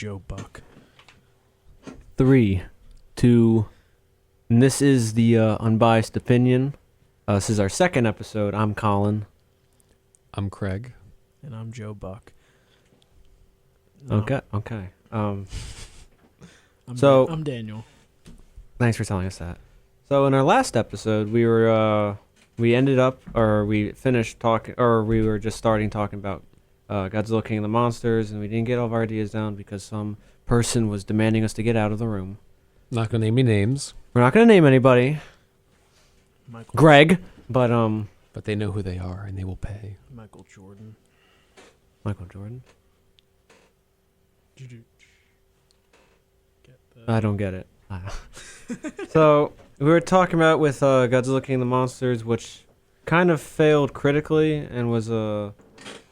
Joe Buck. 3, 2, and this is the Unbiased Opinion. This is our second episode. I'm Colin. I'm Craig. And I'm Joe Buck. Okay. I'm Daniel. Thanks for telling us that. So in our last episode, we finished talking, or we were just starting talking about Godzilla King of the Monsters, and we didn't get all of our ideas down because some person was demanding us to get out of the room. Not gonna name any names, We're not going to name anybody. Michael Greg, but but they know who they are and they will pay. Michael Jordan. Michael Jordan. Get I don't get it. So we were talking about with Godzilla King of the Monsters, which kind of failed critically and was a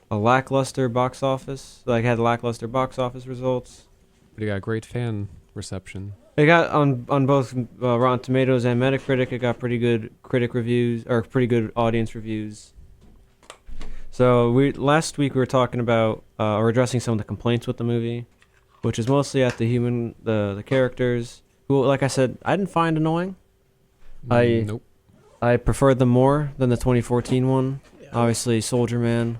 lackluster box office. Like had lackluster box office results. But it got great fan reception. It got on both Rotten Tomatoes and Metacritic. It got pretty good critic reviews or pretty good audience reviews. So last week we were talking about or addressing some of the complaints with the movie, which is mostly at the characters who, like I said, I didn't find annoying. Nope. I preferred them more than the 2014 one. Yeah. Obviously, Soldier Man,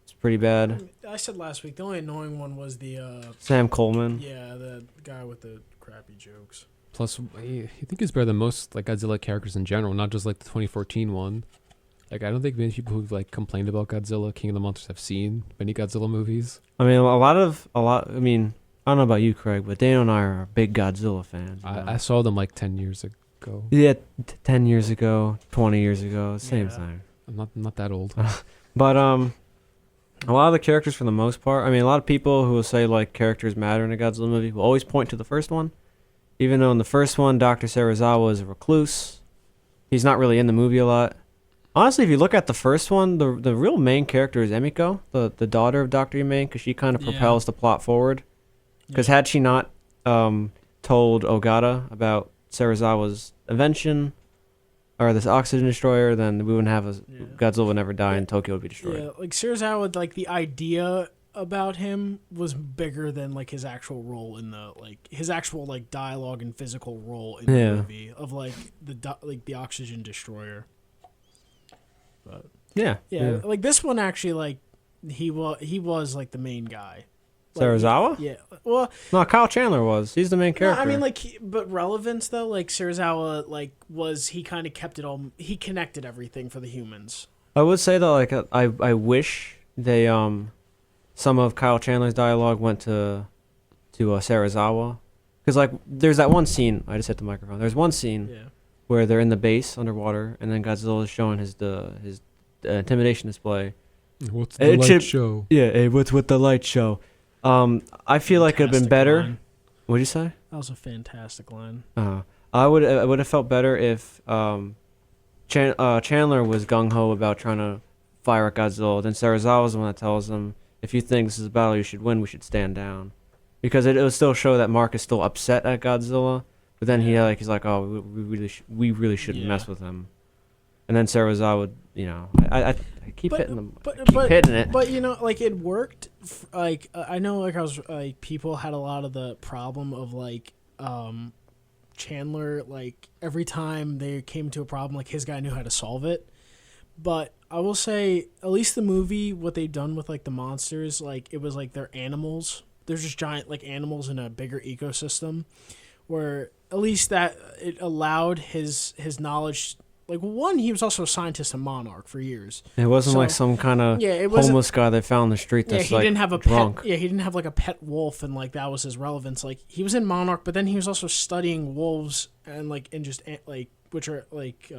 it's pretty bad. I said last week the only annoying one was the Sam Coleman. yeah, the guy with the crappy jokes. Plus, I think he's better than most like Godzilla characters in general, not just like the 2014 one. Like I don't think many people who've like complained about Godzilla King of the Monsters have seen many Godzilla movies. I mean, I mean, I don't know about you, Craig, but Daniel and I are big Godzilla fans. You know? I saw them like 10 years ago. Yeah, 10 years ago, 20 years ago, same Yeah. thing. I'm not that old. But a lot of the characters, for the most part, I mean, a lot of people who will say like characters matter in a Godzilla movie will always point to the first one, even though in the first one, Dr. Serizawa is a recluse. He's not really in the movie a lot. Honestly, if you look at the first one, the real main character is Emiko, the daughter of Dr. Yamane, because she kind of propels the plot forward. Because had she not told Ogata about Serizawa's invention, or this oxygen destroyer, then we wouldn't have Godzilla would never die and Tokyo would be destroyed. Yeah, like Serizawa, like the idea about him was bigger than like his actual role in the his actual like dialogue and physical role in the movie of like the oxygen destroyer. But Yeah. like this one actually like he was like the main guy. Serizawa? Yeah. Well, No, Kyle Chandler was. He's the main character. I mean, like, but relevance though, like Serizawa, like, he kind of kept it all. He connected everything for the humans. I would say though, like, I wish they some of Kyle Chandler's dialogue went to Serizawa, because like there's that one scene. I just hit the microphone. There's one scene where they're in the base underwater, and then Godzilla is showing his intimidation display. What's the light show? Yeah, hey, what's with the light show? I feel like it'd been better. Line. What'd you say? That was a fantastic line. I would have felt better if Chandler was gung ho about trying to fire at Godzilla. Then Serizawa was the one that tells him, if you think this is a battle you should win, we should stand down, because it would still show that Mark is still upset at Godzilla. But then he's like, oh, we really shouldn't mess with him. And then Serizawa, I keep hitting them. Hitting it. But like it worked. Like I know, like I was like people had a lot of the problem of like Chandler. Like every time they came to a problem, like his guy knew how to solve it. But I will say, at least the movie, what they've done with like the monsters, like it was like they're animals. They're just giant like animals in a bigger ecosystem, where at least that it allowed his knowledge. Like, one, he was also a scientist and monarch for years. It wasn't like some kind of homeless guy they found in the street that's he didn't have a drunk. Pet, he didn't have like a pet wolf, and like that was his relevance. Like he was in Monarch, but then he was also studying wolves and which are like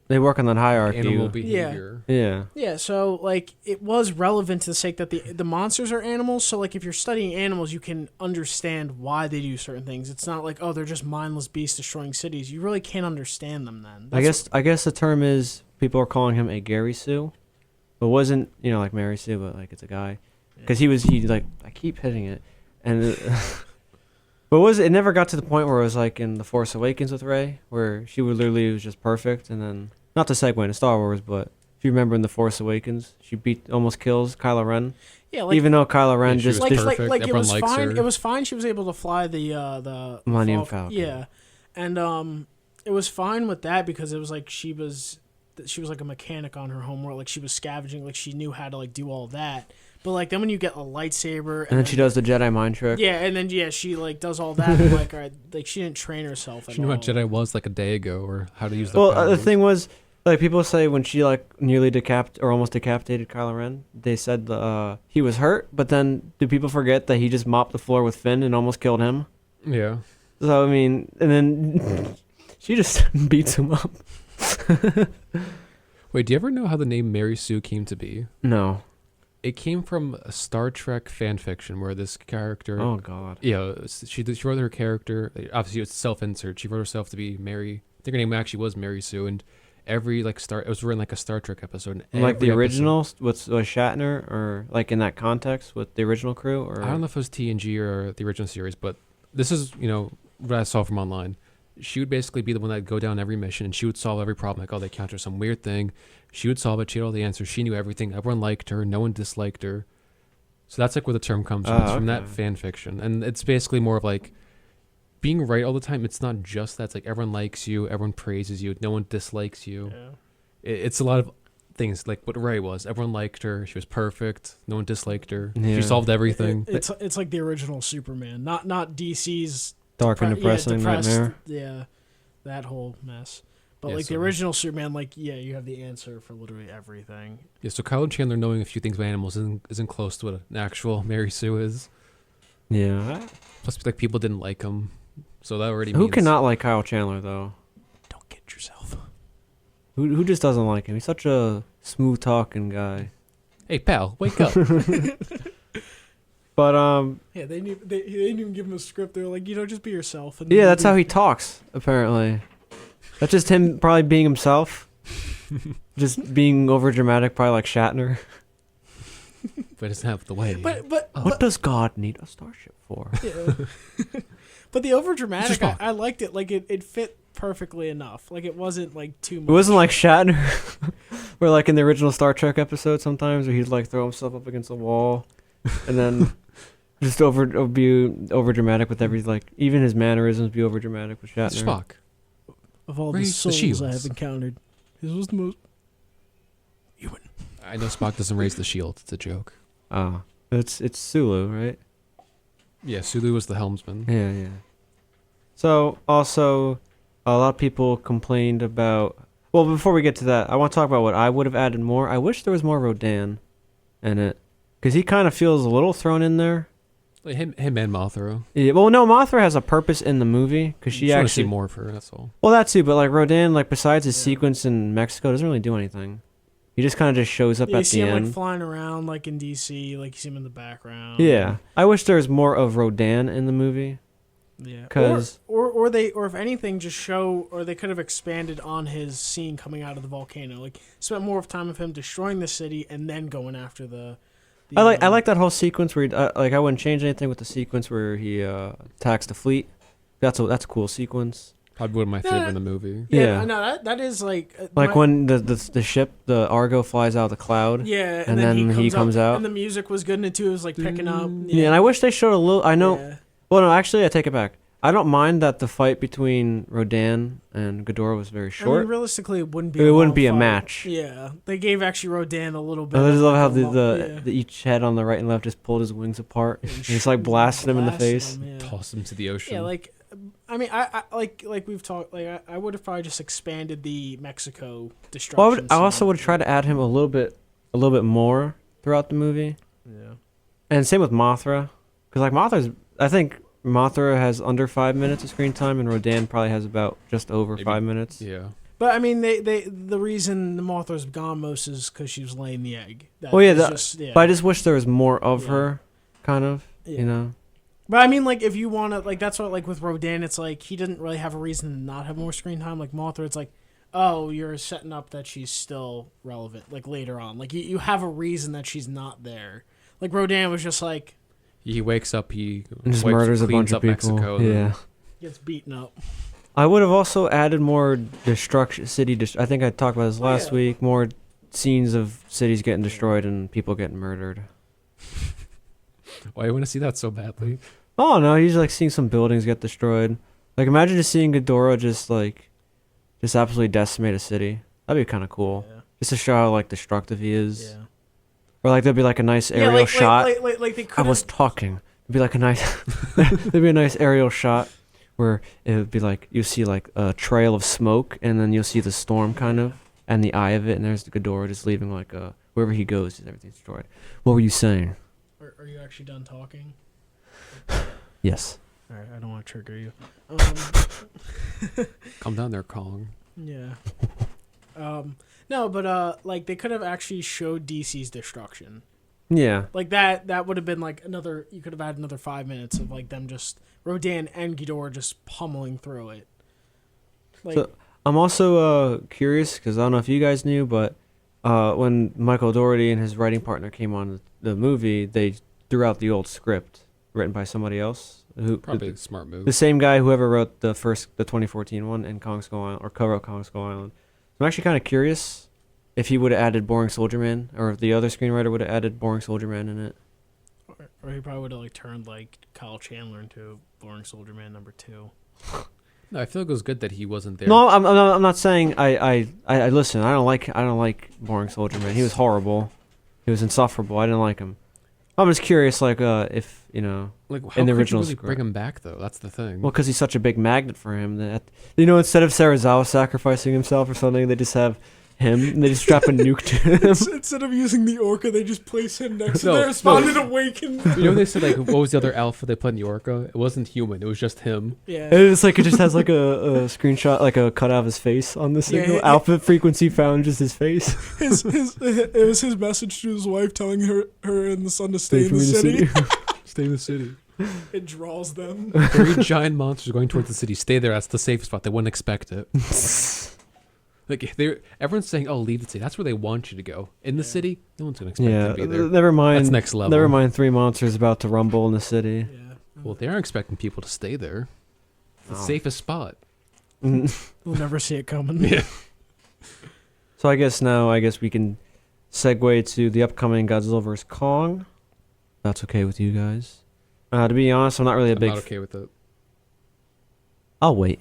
they work on that hierarchy. Animal behavior. Yeah. So like it was relevant to the sake that the monsters are animals. So like if you're studying animals, you can understand why they do certain things. It's not like, oh, they're just mindless beasts destroying cities. You really can't understand them then. I guess the term is, people are calling him a Gary Sue, but wasn't like Mary Sue, but like it's a guy, because he I keep hitting it, and. But it never got to the point where it was like in The Force Awakens with Rey, where she was just perfect, and then, not to segue into Star Wars, but If you remember in The Force Awakens, she almost kills Kylo Ren. Yeah, like Even though Kylo Ren she was just like did perfect. it Everyone was likes fine. her. It was fine. She was able to fly the Millennium Falcon. Yeah, and it was fine with that because it was like she was like a mechanic on her homeworld. Like she was scavenging. Like she knew how to like do all that. But like then when you get a lightsaber, And then she does the Jedi mind trick. yeah, and then she like does all that. And, like all right, like she didn't train herself. At She knew all. what Jedi was like a day ago, or how to use the Well, powers. the thing was, like people say when she like nearly almost decapitated Kylo Ren, they said he was hurt. But then do people forget that he just mopped the floor with Finn and almost killed him? Yeah. So I mean, and then she just beats him up. Wait, do you ever know how the name Mary Sue came to be? No. It came from a Star Trek fan fiction where this character. Oh God. Yeah, she wrote her character. Obviously, it's self-insert. She wrote herself to be Mary. I think her name actually was Mary Sue, and every like it was written like a Star Trek episode. And Like the every original was Shatner, or like in that context with the original crew, or I don't know if it was TNG or the original series, but this is what I saw from online. She would basically be the one that'd go down every mission, and she would solve every problem. Like, oh, they encountered some weird thing. She would solve it. She had all the answers. She knew everything. Everyone liked her. No one disliked her. So that's like where the term comes from. It's from that fan fiction, and it's basically more of like being right all the time. It's not just that. It's like everyone likes you, everyone praises you, no one dislikes you. Yeah. It's a lot of things like what Rey was. Everyone liked her. She was perfect. No one disliked her. Yeah. She solved everything. It's like the original Superman, not DC's Dark and Depressing Nightmare. Yeah, that whole mess. But Yeah, like the so- original Superman, like you have the answer for literally everything. Yeah, so Kyle and Chandler knowing a few things about animals isn't close to what an actual Mary Sue is. Yeah. Plus, like people didn't like him, so that already. Who means, cannot like Kyle Chandler though? Don't kid yourself. Who just doesn't like him? He's such a smooth talking guy. Hey, pal, wake up! But Yeah, they didn't even give him a script. They were like, just be yourself. And yeah, that's how he talks. Apparently, that's just him probably being himself. Just being over dramatic, probably like Shatner. But it's not the way. What does God need a starship for? Yeah. But the over dramatic, Just I liked it. Like it fit perfectly enough. Like it wasn't like too much. It wasn't like Shatner, where like in the original Star Trek episode sometimes where he'd like throw himself up against a wall, and then just be over dramatic with every like even his mannerisms be over dramatic with Shatner. It's Spock. Of all Raise the the souls shields. I have encountered, his was the most human. I know Spock doesn't raise the shield. It's a joke. It's Sulu, right? Yeah, Sulu was the helmsman. Yeah. So also, a lot of people complained about. Well, before we get to that, I want to talk about what I would have added more. I wish there was more Rodan in it, because he kind of feels a little thrown in there. Like him and Mothra. Yeah, well, no, Mothra has a purpose in the movie because she Just wanna see actually. more of her. That's all. Well, that too, but like Rodan, like besides his Yeah. sequence in Mexico, doesn't really do anything. He just kind of just shows up You at see the him end. like flying around like in DC, like you see him in the background. Yeah, I wish there was more of Rodan in the movie. Yeah. 'Cause- or if anything, just show, or they could have expanded on his scene coming out of the volcano. Like spent more of time of him destroying the city and then going after the I like that whole sequence where he, like I wouldn't change anything with the sequence where he attacks the fleet. That's a cool sequence. Probably one of my favorite in the movie. Yeah. No, that is like When the ship, the Argo, flies out of the cloud. yeah, and then he comes out. and the music was good in it too. It was like picking up. Yeah, and I wish they showed a little. I know. Yeah. Well, no, actually, I take it back. I don't mind that the fight between Rodan and Ghidorah was very I short. mean, realistically, it wouldn't be. It a wouldn't long be a fight. match. Yeah, they gave actually Rodan a little bit. I just love how yeah. the each head on the right and left just pulled his wings apart. And And just like blasted him in the face. him, yeah. Toss him to the ocean. Yeah, like, I mean, I like we've talked. Like, I would have probably just expanded the Mexico destruction. Well, I also scene. would try to add him a little bit more throughout the movie. Yeah. And same with Mothra, because like I think Mothra has under 5 minutes of screen time, and Rodan probably has about just over Maybe. 5 minutes. Yeah. But I mean, the reason the Mothra's gone most is because she was laying the egg. That Well, yeah, was but I just wish there was more of Yeah. her, kind of. Yeah. You know. But I mean, like, if you want to, like, that's what, like, with Rodan, it's like he didn't really have a reason to not have more screen time. Like Mothra, it's like, oh, you're setting up that she's still relevant, like later on. Like you have a reason that she's not there. Like Rodan was just like He wakes up. He And just wipes- murders a cleans bunch of up people. Mexico, and then- Yeah. gets beaten up. I would have also added more destruction, I think I talked about this last Yeah. week. More scenes of cities getting destroyed and people getting murdered. Why do you want to see that so badly? Oh no, he's like seeing some buildings get destroyed. Like imagine just seeing Ghidorah just absolutely decimate a city. That'd be kind of cool. Yeah. Just to show how like destructive he is. Yeah. Or like there'd be like a nice aerial shot. Like they I was talking. It'd be like a nice there'd be a nice aerial shot where it would be like you see like a trail of smoke and then you'll see the storm kind of and the eye of it and there's the Ghidorah just leaving like wherever he goes everything's destroyed. What were you saying? Are you actually done talking? Yes. All right, I don't want to trigger you. Calm down there, Kong. Yeah. No, but like they could have actually showed DC's destruction. Yeah. Like that would have been like another. You could have had another 5 minutes of like them just Rodan and Ghidorah just pummeling through it. Like, So I'm also curious because I don't know if you guys knew, but when Michael Dougherty and his writing partner came on the movie, they threw out the old script written by somebody else. Probably a smart move. The same guy, whoever wrote the 2014 one and Kong Skull Island, or co-wrote Kong Skull Island. I'm actually kind of curious if he would have added Boring Soldier Man, or if the other screenwriter would have added Boring Soldier Man in it. or he probably would have like turned like Kyle Chandler into Boring Soldier Man #2. No, I feel like it was good that he wasn't there. No, I'm not saying I listen. I don't like Boring Soldier Man. He was horrible. He was insufferable. I didn't like him. I'm just curious, like, if like how in the could original you really script. bring him back though? That's the thing. Well, because he's such a big magnet for him that instead of Serizawa sacrificing himself or something, they just have him. And they just strap a nuke to him. Instead of using the orca, they just place him next No, to their spawn no. and awaken. You know they said like what was the other alpha they put in the Orca? It wasn't human. It was just him. Yeah. And it's like it just has like a screenshot, like a cutout of his face on the signal. yeah. Alpha frequency found just his face. It was his message to his wife telling her and the son to stay in from the city. Stay in the city. It draws them. 3 giant monsters going towards the city. Stay there. That's the safe spot. They wouldn't expect it. Like everyone's saying, "Oh, leave the city." That's where they want you to go. In the city, no one's gonna expect you Yeah, to be there. never mind. That's next level. Never mind. 3 monsters about to rumble in the city. Yeah. Well, they are expecting people to stay there. It's the Oh. safest spot. We'll never see it coming. Yeah. So I guess we can segue to the upcoming Godzilla vs Kong. That's okay with you guys. To be honest, I'm not really a I'm big. not okay with it. I'll wait.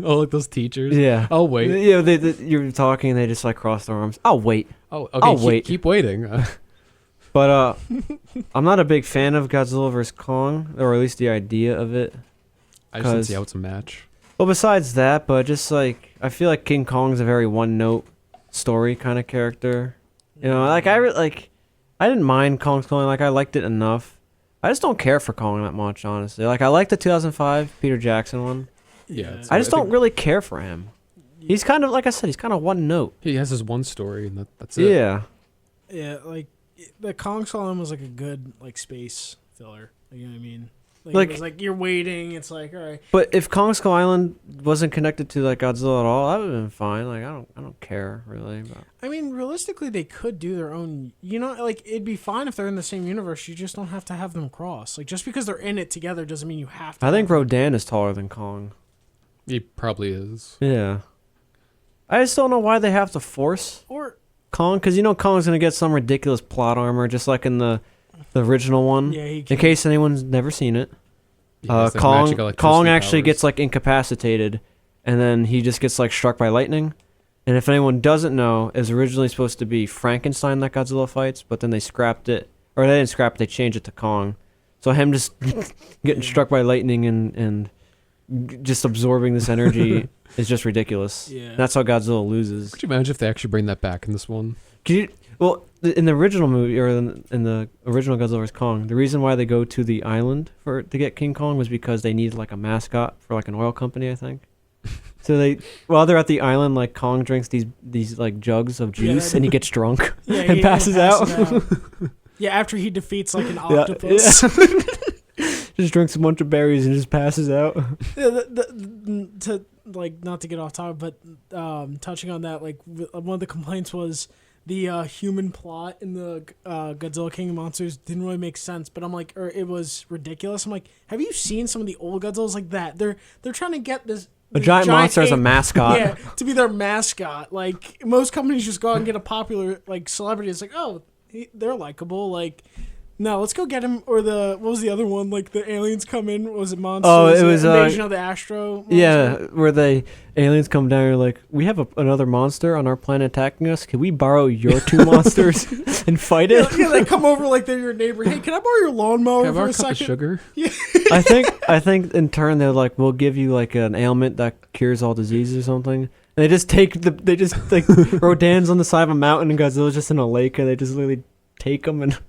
Oh, like those teachers. Yeah. I'll wait. Yeah, you're talking, and they just like cross their arms. I'll wait. Oh, okay. I'll wait. Keep waiting. But I'm not a big fan of Godzilla vs Kong, or at least the idea of it. I just didn't 'Cause- see how it's a match. Well, besides that, but just like I feel like King Kong's a very one-note story kind of character. Like I didn't mind Kong Skull Island. Like I liked it enough. I just don't care for Kong that much, honestly. Like I like the 2005 Peter Jackson one. Yeah, it's- I just I don't think- really care for him. He's kind of like I said. He's kind of one note. He has his one story, and that's it. Yeah. Yeah, like the Kong Skull Island was like a good like space filler. Like, you know what I mean? Like- it was like you're waiting. It's like all right. But if Kong Skull Island wasn't connected to like Godzilla at all, that would have been fine. Like I don't care really. But I mean, realistically, they could do their own. Like it'd be fine if they're in the same universe. You just don't have to have them cross. Like just because they're in it together doesn't mean you have to. I think have them. Rodan is taller than Kong. He probably is. Yeah. I just don't know why they have to force Or Kong, because Kong's gonna get some ridiculous plot armor, just like in the original one. yeah, he In can. case anyone's never seen it, Yeah, it's like Kong magic electricity Kong actually powers. gets like incapacitated, and then he just gets like struck by lightning. And if anyone doesn't know, it was originally supposed to be Frankenstein that Godzilla fights, but then they scrapped it, or they didn't scrap it, they changed it to Kong. So him just getting struck by lightning and just absorbing this energy is just ridiculous. Yeah. That's how Godzilla loses. Could you imagine if they actually bring that back in this one? In the original movie, or in the original Godzilla vs Kong, the reason why they go to the island to get King Kong was because they needed like a mascot for like an oil company, I think. So while they're at the island, like Kong drinks these like jugs of juice, and he gets drunk Yeah, and he passes out. Yeah, after he defeats like an Yeah, octopus. Just drinks a bunch of berries and just passes out. Yeah, to like not to get off topic, but touching on that, like one of the complaints was the human plot in the Godzilla King of Monsters didn't really make sense. But I'm like, or it was ridiculous. I'm like, have you seen some of the old Godzillas like that? They're trying to get this A giant monster as a ape. mascot. Yeah, to be their mascot. Like most companies just go out and get a popular like celebrity. It's like, oh, they're likable. Like, no, let's go get him. Or what was the other one? Like the aliens come in. Was it monsters? Oh, it was Invasion of the Astro. Monster? Yeah, where aliens come down and are like, we have another monster on our planet attacking us. Can we borrow your two monsters and fight it? Yeah, they come over like they're your neighbor. Hey, can I borrow your lawnmower Can I for borrow a a cup of second? sugar? Yeah. I think in turn they're like, we'll give you like an ailment that cures all diseases or something. And they just like Rodan's on the side of a mountain and Godzilla's just in a lake and they just literally take them and.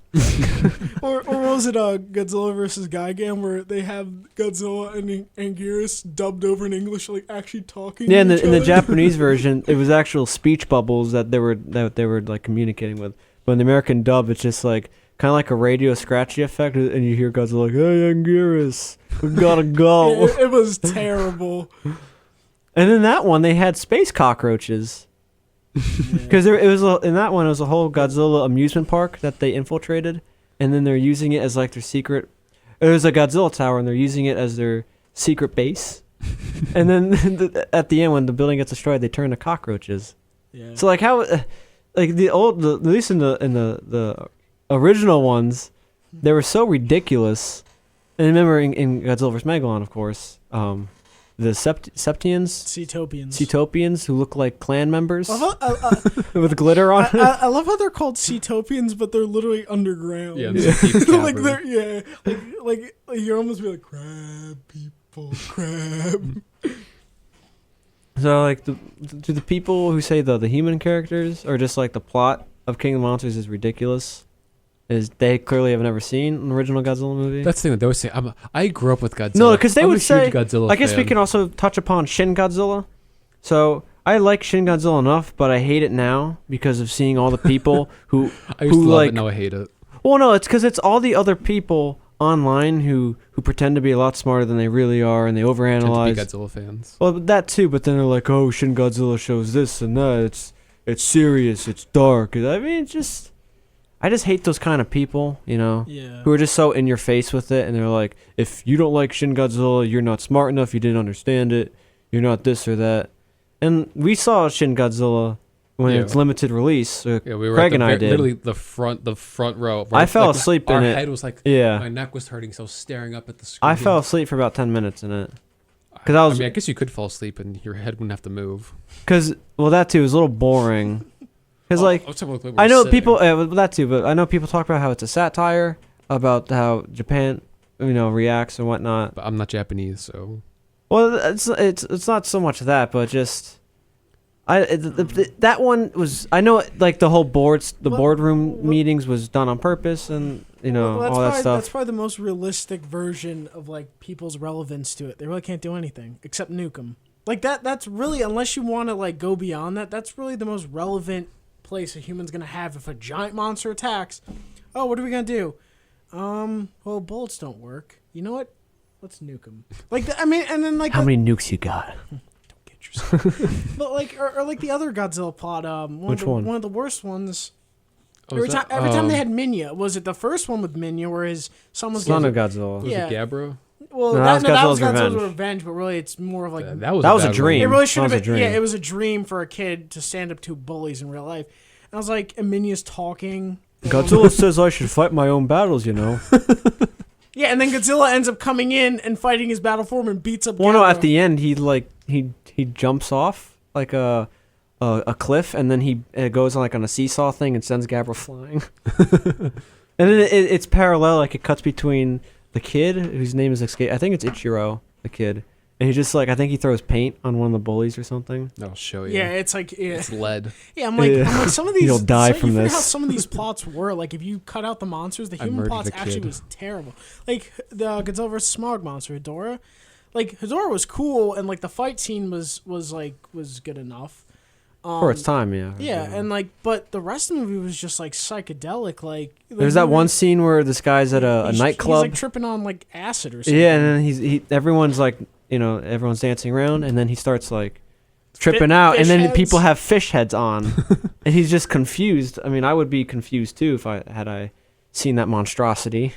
Or was it Godzilla versus Gigan where they have Godzilla and Anguirus dubbed over in English, like actually talking? Yeah, to in each the other? Japanese version, it was actual speech bubbles that they were like communicating with. But in the American dub, it's just like kind of like a radio scratchy effect, and you hear Godzilla like, "Hey, Anguirus, we gotta go." It was terrible. And in that one, they had space cockroaches. Because in that one, it was a whole Godzilla amusement park that they infiltrated, and then they're using it as like their secret. It was a Godzilla tower, and they're using it as their secret base. And then at the end, when the building gets destroyed, they turn to cockroaches. Yeah. So like how, like at least in the original ones, they were so ridiculous. And remember in Godzilla vs Megalon, of course, the Septians. Cetopians who look like clan members with glitter on. I love how they're called Cetopians, but they're literally underground. Yeah, like they're like you're almost be like crab people, crab. So like to the people who say the human characters or just like the plot of King of the Monsters is ridiculous, is they clearly have never seen an original Godzilla movie. That's the thing that they always say. I grew up with Godzilla. No, because they I'm would a say. huge Godzilla I guess we fan. can also touch upon Shin Godzilla. So I like Shin Godzilla enough, but I hate it now because of seeing all the people who I used to love like. it. Now I hate it. Well, no, it's because it's all the other people online who pretend to be a lot smarter than they really are, and they Tend to overanalyze. be Godzilla fans. Well, that too, but then they're like, "Oh, Shin Godzilla shows this and that. It's serious. It's dark." I mean, I just hate those kind of people, you know, Yeah. who are just so in your face with it, and they're like, "If you don't like Shin Godzilla, you're not smart enough. You didn't understand it. You're not this or that." And we saw Shin Godzilla when it's limited release. Yeah, we were Craig at and I did. literally the front row. I fell asleep in our it. head was like, Yeah, my neck was hurting, so I was staring up at the screen. I fell asleep for about 10 minutes in it. Cause I guess you could fall asleep and your head wouldn't have to move. That too was a little boring. Cause I I know people that too, but I know people talk about how it's a satire about how Japan, reacts and whatnot. But I'm not Japanese, so. Well, it's not so much that, but just that one was. I know like the whole boardroom meetings was done on purpose, and all that stuff. That's probably the most realistic version of like people's relevance to it. They really can't do anything except nuke them. Like that. That's really, unless you want to like go beyond that. That's really the most relevant place a human's gonna have if a giant monster attacks. Oh, what are we gonna do? Well, bullets don't work. You know what? Let's nuke them. Like, and then like. How many nukes you got? Don't get yourself. But like, or like the other Godzilla plot. Which one? One of the worst ones. Oh, Every time they had Minya, was it the first one with Minya where his son was Son of Godzilla. Was it Gabbro? Well, No, that that was was Godzilla's Revenge. Revenge, but really it's more of like That was a bad dream. it one. really should have That was been. a Yeah, dream. it was a dream for a kid to stand up to bullies in real life. And I was like, and Minya's talking. Godzilla says I should fight my own battles, Yeah, and then Godzilla ends up coming in and fighting his battle form and beats up. Well, no, Gabbro. at the end he jumps off like a cliff, and then he goes on a seesaw thing and sends Gabbro flying. And then it's parallel, like it cuts between the kid whose name is escape. I think it's Ichiro, the kid, and he just I think he throws paint on one of the bullies or something. I'll show you. Yeah, it's like It's lead. Yeah, I'm like some of these. You'll die from you forget this. How some of these plots were like if you cut out the monsters, the human murdered plots the actually kid. was terrible. Like the Godzilla vs Smog monster, Hedorah. Like Hedorah was cool, and like the fight scene was good enough. For its time, yeah. Yeah, and but the rest of the movie was just like psychedelic. Like There's that one scene where this guy's at a nightclub. He's like tripping on like acid or something. Yeah, and then everyone's everyone's dancing around, and then he starts tripping out, and then heads. people have fish heads on, and he's just confused. I mean, I would be confused too if I had seen that monstrosity.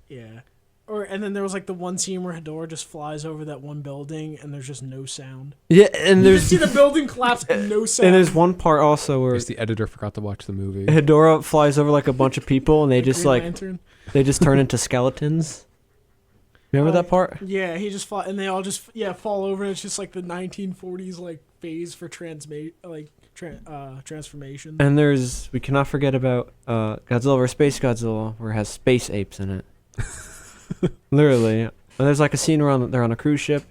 Yeah. And then there was like the one scene where Hedorah just flies over that one building and there's just no sound. Yeah, and You there's just see the building collapse and no sound. and there's one part also where Because the editor forgot to watch the movie. Hedorah flies over like a bunch of people, and they The just Green like Lantern. they just turn into skeletons. Remember that part? Yeah, he just fly, and they all just fall over. And it's just like the 1940s like phase for transformation. And we cannot forget about Godzilla vs. Space Godzilla, where it has space apes in it. Literally. And there's like a scene where they're on a cruise ship,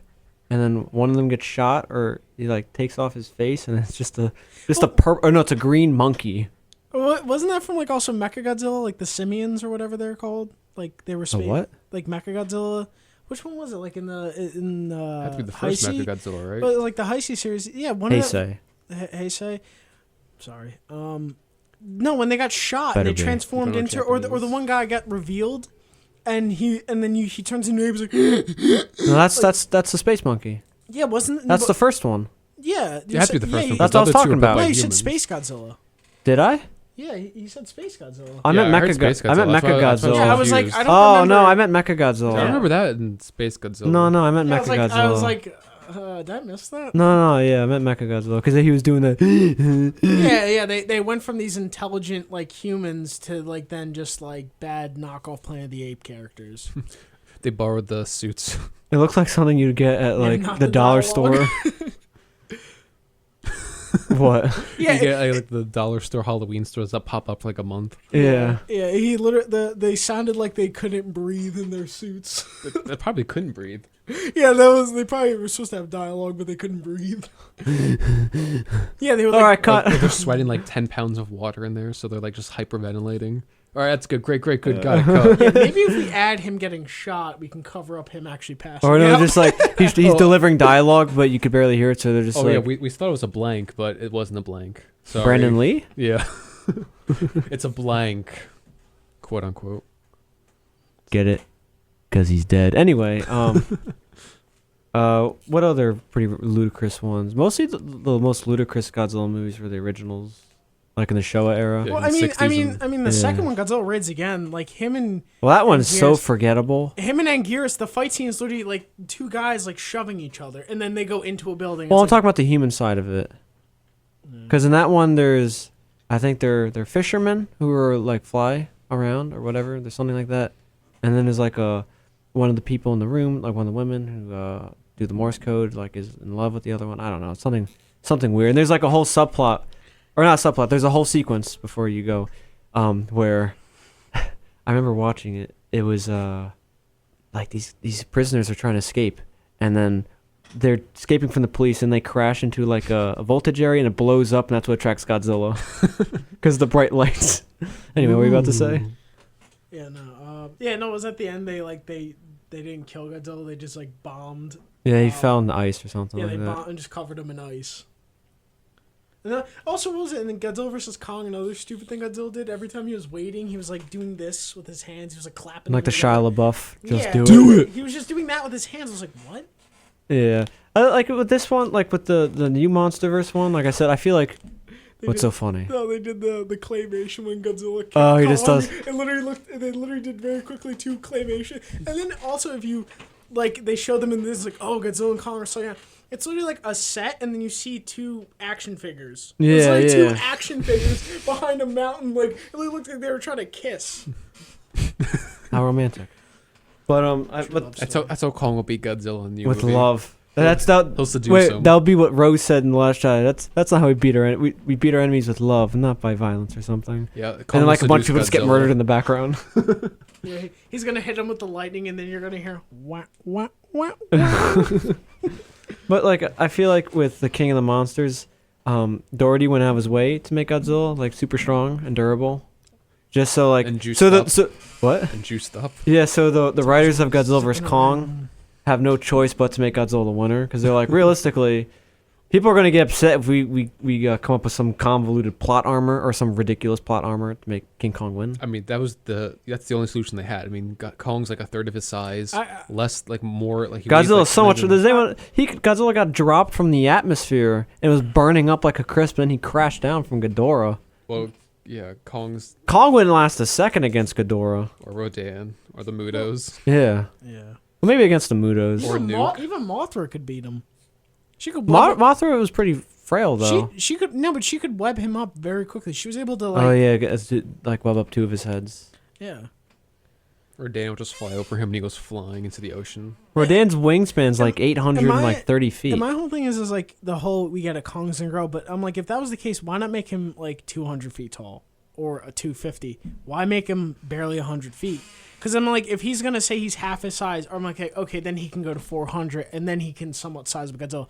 and then one of them gets shot, or he like takes off his face, and it's just a purple. Or no, it's a green monkey. Wasn't that from like also Mechagodzilla, like the simians or whatever they're called? Like they were A what? Like Mechagodzilla. Which one was it? Like in the Had to be the first Heisei? Mechagodzilla, right? But like the Heisei series, yeah. Heisei. Heisei. Sorry. No, when they got shot, Better they be. transformed Better into, or the Japanese. one guy got revealed, and he turns into he's like, No, that's the space monkey. yeah, wasn't That's the first one. yeah. It had to be the first one. That's what I was talking about. Yeah, you said Space Godzilla. Did I? Yeah, he said Space Godzilla. I meant I heard Space Mechagodzilla. I meant Godzilla. That's why- Mechagodzilla. Yeah, I was like, confused. I don't Oh remember. no, I meant I Mechagodzilla. remember that in Space Godzilla. No, I meant Yeah, Mechagodzilla. I was like, did I miss that? No, yeah, I meant Mechagodzilla because he was doing that. Yeah. They went from these intelligent like humans to like then just like bad knockoff Planet of the Ape characters. They borrowed the suits. It looks like something you'd get at like not the the dollar dialogue. store. What? Yeah, You get like the dollar store, Halloween stores that pop up for like a month. Yeah. Yeah, he literally they sounded like they couldn't breathe in their suits. They probably couldn't breathe. Yeah, they probably were supposed to have dialogue, but they couldn't breathe. Yeah, they were All like, right, cut. Like, they're sweating like 10 pounds of water in there, so they're like just hyperventilating. All right, that's good. Great. Got it. Cut. yeah, maybe if we add him getting shot, we can cover up him actually passing Or no, out. just like he's delivering dialogue, but you could barely hear it, so they're just Oh like yeah, we thought it was a blank, but it wasn't a blank. Sorry. Brandon Lee. Yeah. It's a blank, quote unquote. Get it? Because he's dead. Anyway, what other pretty ludicrous ones? Mostly the most ludicrous Godzilla movies were the originals, like in the Showa era. Yeah. Well, in the 60s I mean, the Yeah. second one, Godzilla Raids Again, like him and Well, that one's so Yes. forgettable. Anguirus, the fight scene is literally like two guys like shoving each other, and then they go into a building. Well, I'm It's talking about the human side of it. Because in that one, I think they're fishermen who are like fly around or whatever. There's something like that, and then there's like one of the people in the room, like one of the women who do the Morse code, like is in love with the other one. I don't know, something weird. And there's like a whole subplot, or not subplot. There's a whole sequence before you go, where I remember watching it. It was like these prisoners are trying to escape, and then they're escaping from the police, and they crash into like a voltage area, and it blows up, and that's what attracts Godzilla, because the bright lights. Anyway, what were you about to say? Yeah, no, it was at the end. They didn't kill Godzilla. They just like bombed. Yeah, he fell in the ice or something Yeah, like they that. bombed and just covered him in ice. And then, also, what was it? And then Godzilla vs. Kong, another stupid thing Godzilla did. Every time he was waiting, he was like doing this with his hands. He was like clapping. Like the them together. Shia LaBeouf, just Yeah, do it. He was just doing that with his hands. I was like, what? Yeah, I like it with this one, like with the new MonsterVerse one. Like I said, I feel like They what's did- so funny? No, they did the claymation when Godzilla. Kicked Oh, he just Kong. does. It literally looked. They literally did very quickly two claymation, and then also if you like, they showed them in this like, oh, Godzilla and Kong are so yeah. It's literally like a set, and then you see two action figures. It's Yeah, like two yeah. action figures behind a mountain. Like it really looked like they were trying to kiss. How romantic. But That's how Kong will beat Godzilla in the with movie. love. That's that. He'll seduce Wait, him. that'll be what Rose said in the last shot. That's not how we beat our we beat our enemies with love, not by violence or something. Yeah, And then like a bunch of people just get murdered in the background. Yeah, he's gonna hit him with the lightning, and then you're gonna hear wah wah wah wah. But like I feel like with the King of the Monsters, Doherty went out of his way to make Godzilla like super strong and durable, just so like And juiced so up. what? And juiced up. Yeah, so the writers of Godzilla vs Kong have no choice but to make Godzilla the winner because they're like realistically, people are gonna get upset if we come up with some convoluted plot armor or some ridiculous plot armor to make King Kong win. I mean, that's the only solution they had. I mean, Kong's like a third of his size, more like he weighs, Godzilla like, is so much. imagine- Godzilla got dropped from the atmosphere and was burning up like a crisp, and he crashed down from Ghidorah. Well, Kong's Kong wouldn't last a second against Ghidorah. or Rodan or the Mudos. Yeah. Yeah. Well, maybe against the Mudos. Or Nuke. Even Mothra could beat him. She could Mothra was pretty frail though. She could but she could web him up very quickly. She was able to Oh yeah, like web up 2 of his heads. yeah. Rodan will just fly over him and he goes flying into the ocean. Rodan's wingspan's like 830 feet. And my whole thing is like the whole we got a Kong's and grow, but I'm like if that was the case, why not make him like 200 feet tall or a 250? Why make him barely 100 feet? Because I'm like if he's gonna say he's half his size, or I'm like okay, then he can go to 400 and then he can somewhat size up Godzilla.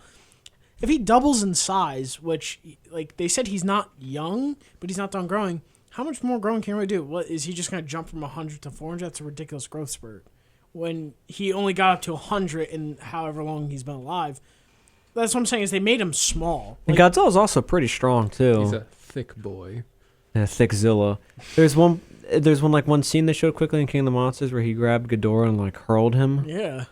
If he doubles in size, which like they said he's not young, but he's not done growing. How much more growing can he do? What is he just going to jump from 100 to 400? That's a ridiculous growth spurt. When he only got up to 100 in however long he's been alive. That's what I'm saying is they made him small. And Godzilla's also pretty strong too. He's a thick boy. Yeah, thick Zilla. There's one like one scene they showed quickly in King of the Monsters where he grabbed Ghidorah and like hurled him. Yeah.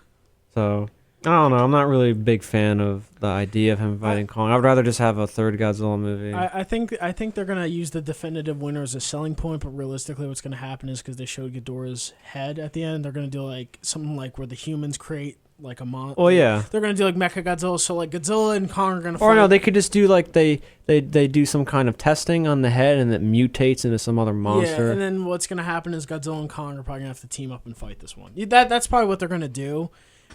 So I don't know. I'm not really a big fan of the idea of him fighting Kong. I would rather just have a third Godzilla movie. I think they're gonna use the definitive winner as a selling point, but realistically, what's gonna happen is because they showed Ghidorah's head at the end, they're gonna do like something like where the humans create like a monster. Oh yeah. They're gonna do like Mecha Godzilla, so like Godzilla and Kong are gonna. Or fight. no, they could just do like they do some kind of testing on the head and it mutates into some other monster. Yeah, and then what's gonna happen is Godzilla and Kong are probably gonna have to team up and fight this one. That's probably what they're gonna do.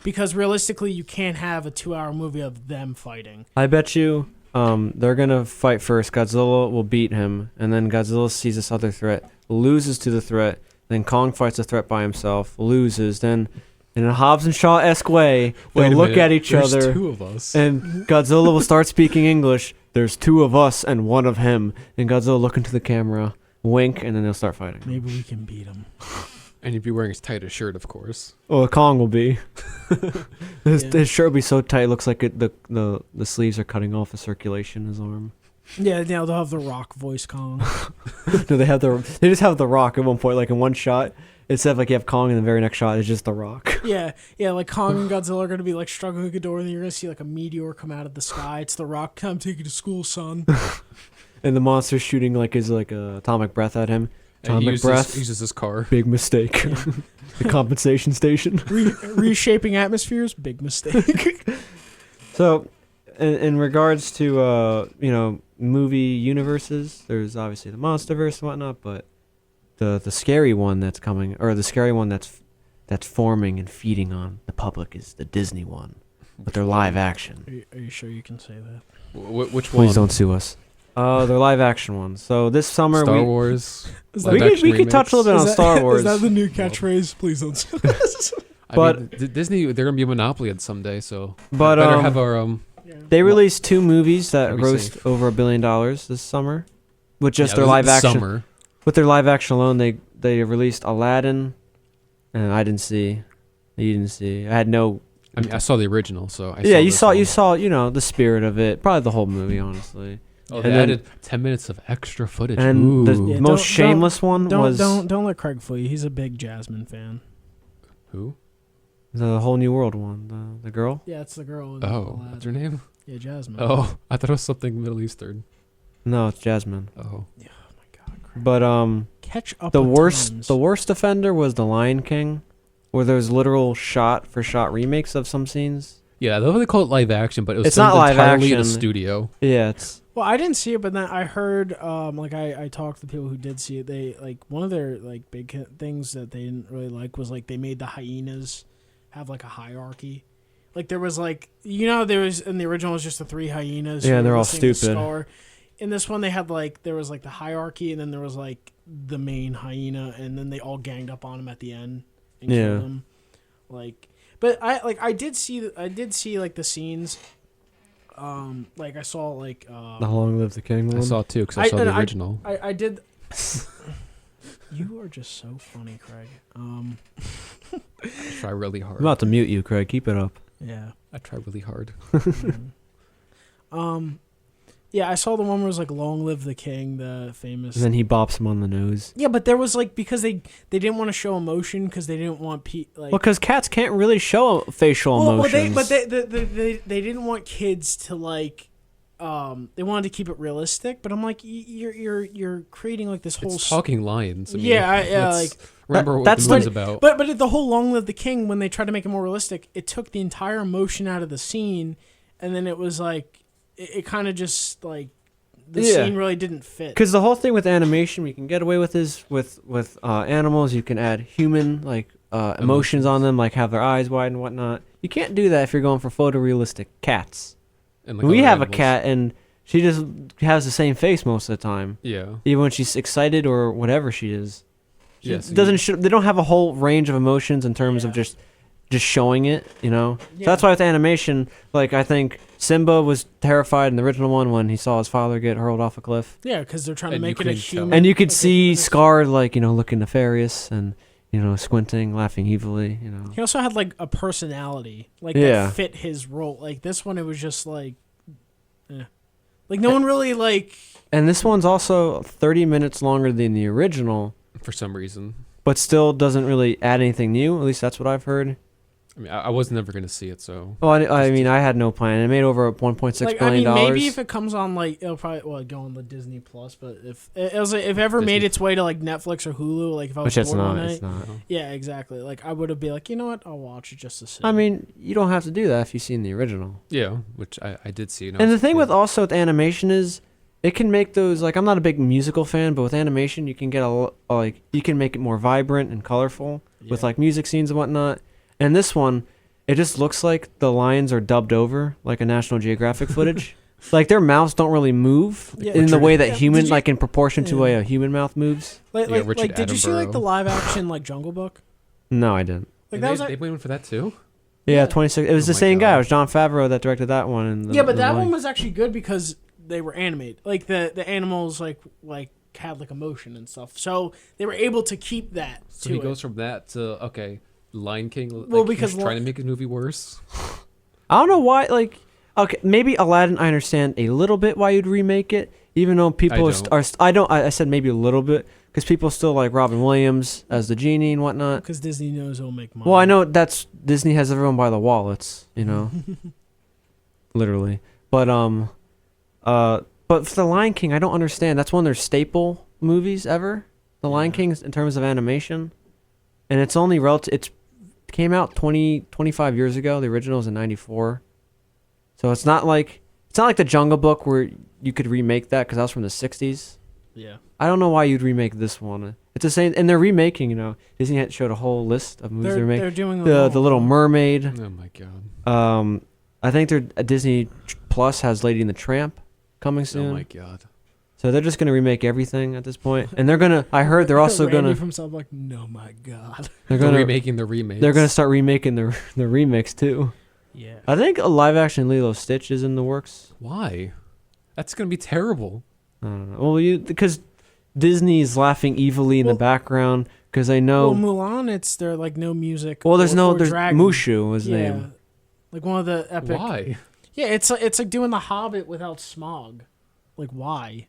Because realistically, you can't have a 2-hour movie of them fighting. I bet you they're going to fight first. Godzilla will beat him, and then Godzilla sees this other threat, loses to the threat, then Kong fights the threat by himself, loses, then in a Hobbs and Shaw-esque way, they'll look at each There's other, two of us. and Godzilla will start speaking English. There's 2 of us and 1 of him. And Godzilla will look into the camera, wink, and then they'll start fighting. Maybe we can beat him. And he'd be wearing his tightest shirt, of course. Oh, Kong will be. His Yeah. shirt will be so tight, it looks like the sleeves are cutting off the circulation in his arm. Yeah, now they'll have the Rock voice Kong. No, they just have the Rock at one point, like in one shot. Instead of like you have Kong in the very next shot, it's just the Rock. yeah, like Kong and Godzilla are gonna be like struggling with Ghidorah, and then you're gonna see like a meteor come out of the sky. It's the Rock. Come take you to school, son. And the monster's shooting like his atomic breath at him. And he Atomic breath. uses his car. Big mistake. Yeah. The compensation station. Reshaping atmospheres, big mistake. So, in regards to movie universes, there's obviously the MonsterVerse and whatnot, but the scary one that's coming, or the scary one that's forming and feeding on the public is the Disney one, but they're live action. Are you sure you can say that? Which one? Please don't sue us. They're live action ones. So this summer Star Wars. we could touch a little bit on Star Wars. Is that the new catchphrase? Please don't say this. But- Disney, they're gonna be a monopoly at someday, so But better have our they released 2 movies that Gotta be grossed safe. over $1 billion this summer, with just yeah, their this is live the action. Summer. With their live action alone, they released Aladdin, and I didn't see. You didn't see. I had no. I mean, I saw the original, so I Yeah, you this saw one. the spirit of it. Probably the whole movie, honestly. Oh, and they then- added 10 minutes of extra footage. And the Ooh. Yeah, most don't- shameless one was Don't let Craig fool you. He's a big Jasmine fan. Who? the Whole New World one. The girl. Yeah, it's the girl. In Oh, Aladdin. what's her name? Yeah, Jasmine. Oh, I thought it was something Middle Eastern. No, it's Jasmine. Oh. Oh my God, Craig. But Catch up. the with worst times. the worst offender was The Lion King, where there's literal shot for shot remakes of some scenes. Yeah, I love how they call it live action, but it was It's not filmed live entirely in a action. studio. Yeah, it's Well, I didn't see it, but then I heard, I talked to people who did see it. They one of their big things that they didn't really like was they made the hyenas have a hierarchy. There was there was in the original it was just the 3 hyenas. Yeah, who they're were all listening to stupid. Scar. In this one, they had there was the hierarchy, and then there was the main hyena, and then they all ganged up on him at the end and Yeah. killed him. But I did see the scenes. I saw The Long Live the King I one. saw it too, because I saw the original. I did. You are just so funny, Craig. I try really hard. I'm about to mute you, Craig. Keep it up. Yeah. I try really hard. Yeah, I saw the one where it was Long Live the King, the famous. And then he bops him on the nose. Yeah, but there was because they didn't want to show emotion because they didn't want Well, because cats can't really show facial emotions. But they didn't want kids to they wanted to keep it realistic, but I'm like, you're creating like this whole It's talking lions. I mean, yeah, let's like remember what that's the movie's like- about. but the whole Long Live the King, when they tried to make it more realistic, it took the entire emotion out of the scene, and then it was like it kind of just like the Yeah. scene really didn't fit. Because the whole thing with animation, we can get away with is with animals. You can add human emotions on them, like have their eyes wide and whatnot. You can't do that if you're going for photorealistic cats. And like We other have a animals. cat, and she just has the same face most of the time, Yeah. even when she's excited or whatever she is. She Yeah, so doesn't. They don't have a whole range of emotions in terms of just showing it. You know. Yeah. So that's why with animation, like I think Simba was terrified in the original one when he saw his father get hurled off a cliff. Yeah, because they're trying to And you make it a couldn't tell. human. And you could like a see human- Scar, like, looking nefarious and, squinting, laughing evilly, He also had like a personality, like Yeah. that fit his role. Like this one, it was just like, like no one really like. And this one's also 30 minutes longer than the original, For some reason. but still doesn't really add anything new. At least that's what I've heard. I mean, I was never gonna see it, so. Well, I mean, I had no plan. It made over $1.6 Like, billion. I mean, maybe if it comes on like it'll probably go on the Disney Plus, but if it was if it ever made Disney. its way to like Netflix or Hulu, like if I was Which it's bored one not. night, It's not. yeah, exactly. Like I would have been like, you know what, I'll watch it just to see. I mean, you don't have to do that if you've seen the original. Yeah, which I did see. And the thing with animation is, it can make those, like, I'm not a big musical fan, but with animation, you can get you can make it more vibrant and colorful with like music scenes and whatnot. And this one, it just looks like the lions are dubbed over, like a National Geographic footage. Like their mouths don't really move Yeah. in the way that Yeah, human, did you- like in proportion to the way Yeah. a human mouth moves. like, Yeah, Richard did you see like Attenborough. the live action like Jungle Book? No, I didn't. Like they, that was they went for that too. Yeah, Yeah. 26. It was Oh the my same guy. God. It was Jon Favreau that directed that one. And yeah, but that one was actually good because they were animated. Like the animals like had like emotion and stuff, so they were able to keep that. So to he it. goes from that to Lion King. Well, Like, because he's trying to make his movie worse. I don't know why. Like, okay, maybe Aladdin. I understand a little bit why you'd remake it, even though people I said maybe a little bit because people still like Robin Williams as the genie and whatnot. because Disney knows it'll make money. Well, I know that's Disney has everyone by the wallets, literally. But but for the Lion King, I don't understand. That's one of their staple movies ever. The Lion King in terms of animation, and it's only It came out 25 years ago. The original was in '94, so it's not like the Jungle Book where you could remake that because that was from the '60s. Yeah. I don't know why you'd remake this one. It's the same, and they're remaking. Disney had showed a whole list of movies they're making. They're doing The Little Mermaid. Oh my god. I think Disney Plus has Lady and the Tramp coming soon. Oh my god. So they're just gonna remake everything at this point, and they're gonna. I heard they're also Randy gonna. from South like, no, my God. They're They're gonna. remaking the remake. They're gonna start remaking the remix too. Yeah. I think a live action Lilo Stitch is in the works. Why? That's gonna be terrible. I don't know. Well, because Disney's laughing evilly in the Well- background because they know. Well, Mulan, there like no music. There's or there's dragon. Mushu was his Yeah. name. Like one of the epic. Why? Yeah, it's like doing The Hobbit without Smog. Like why?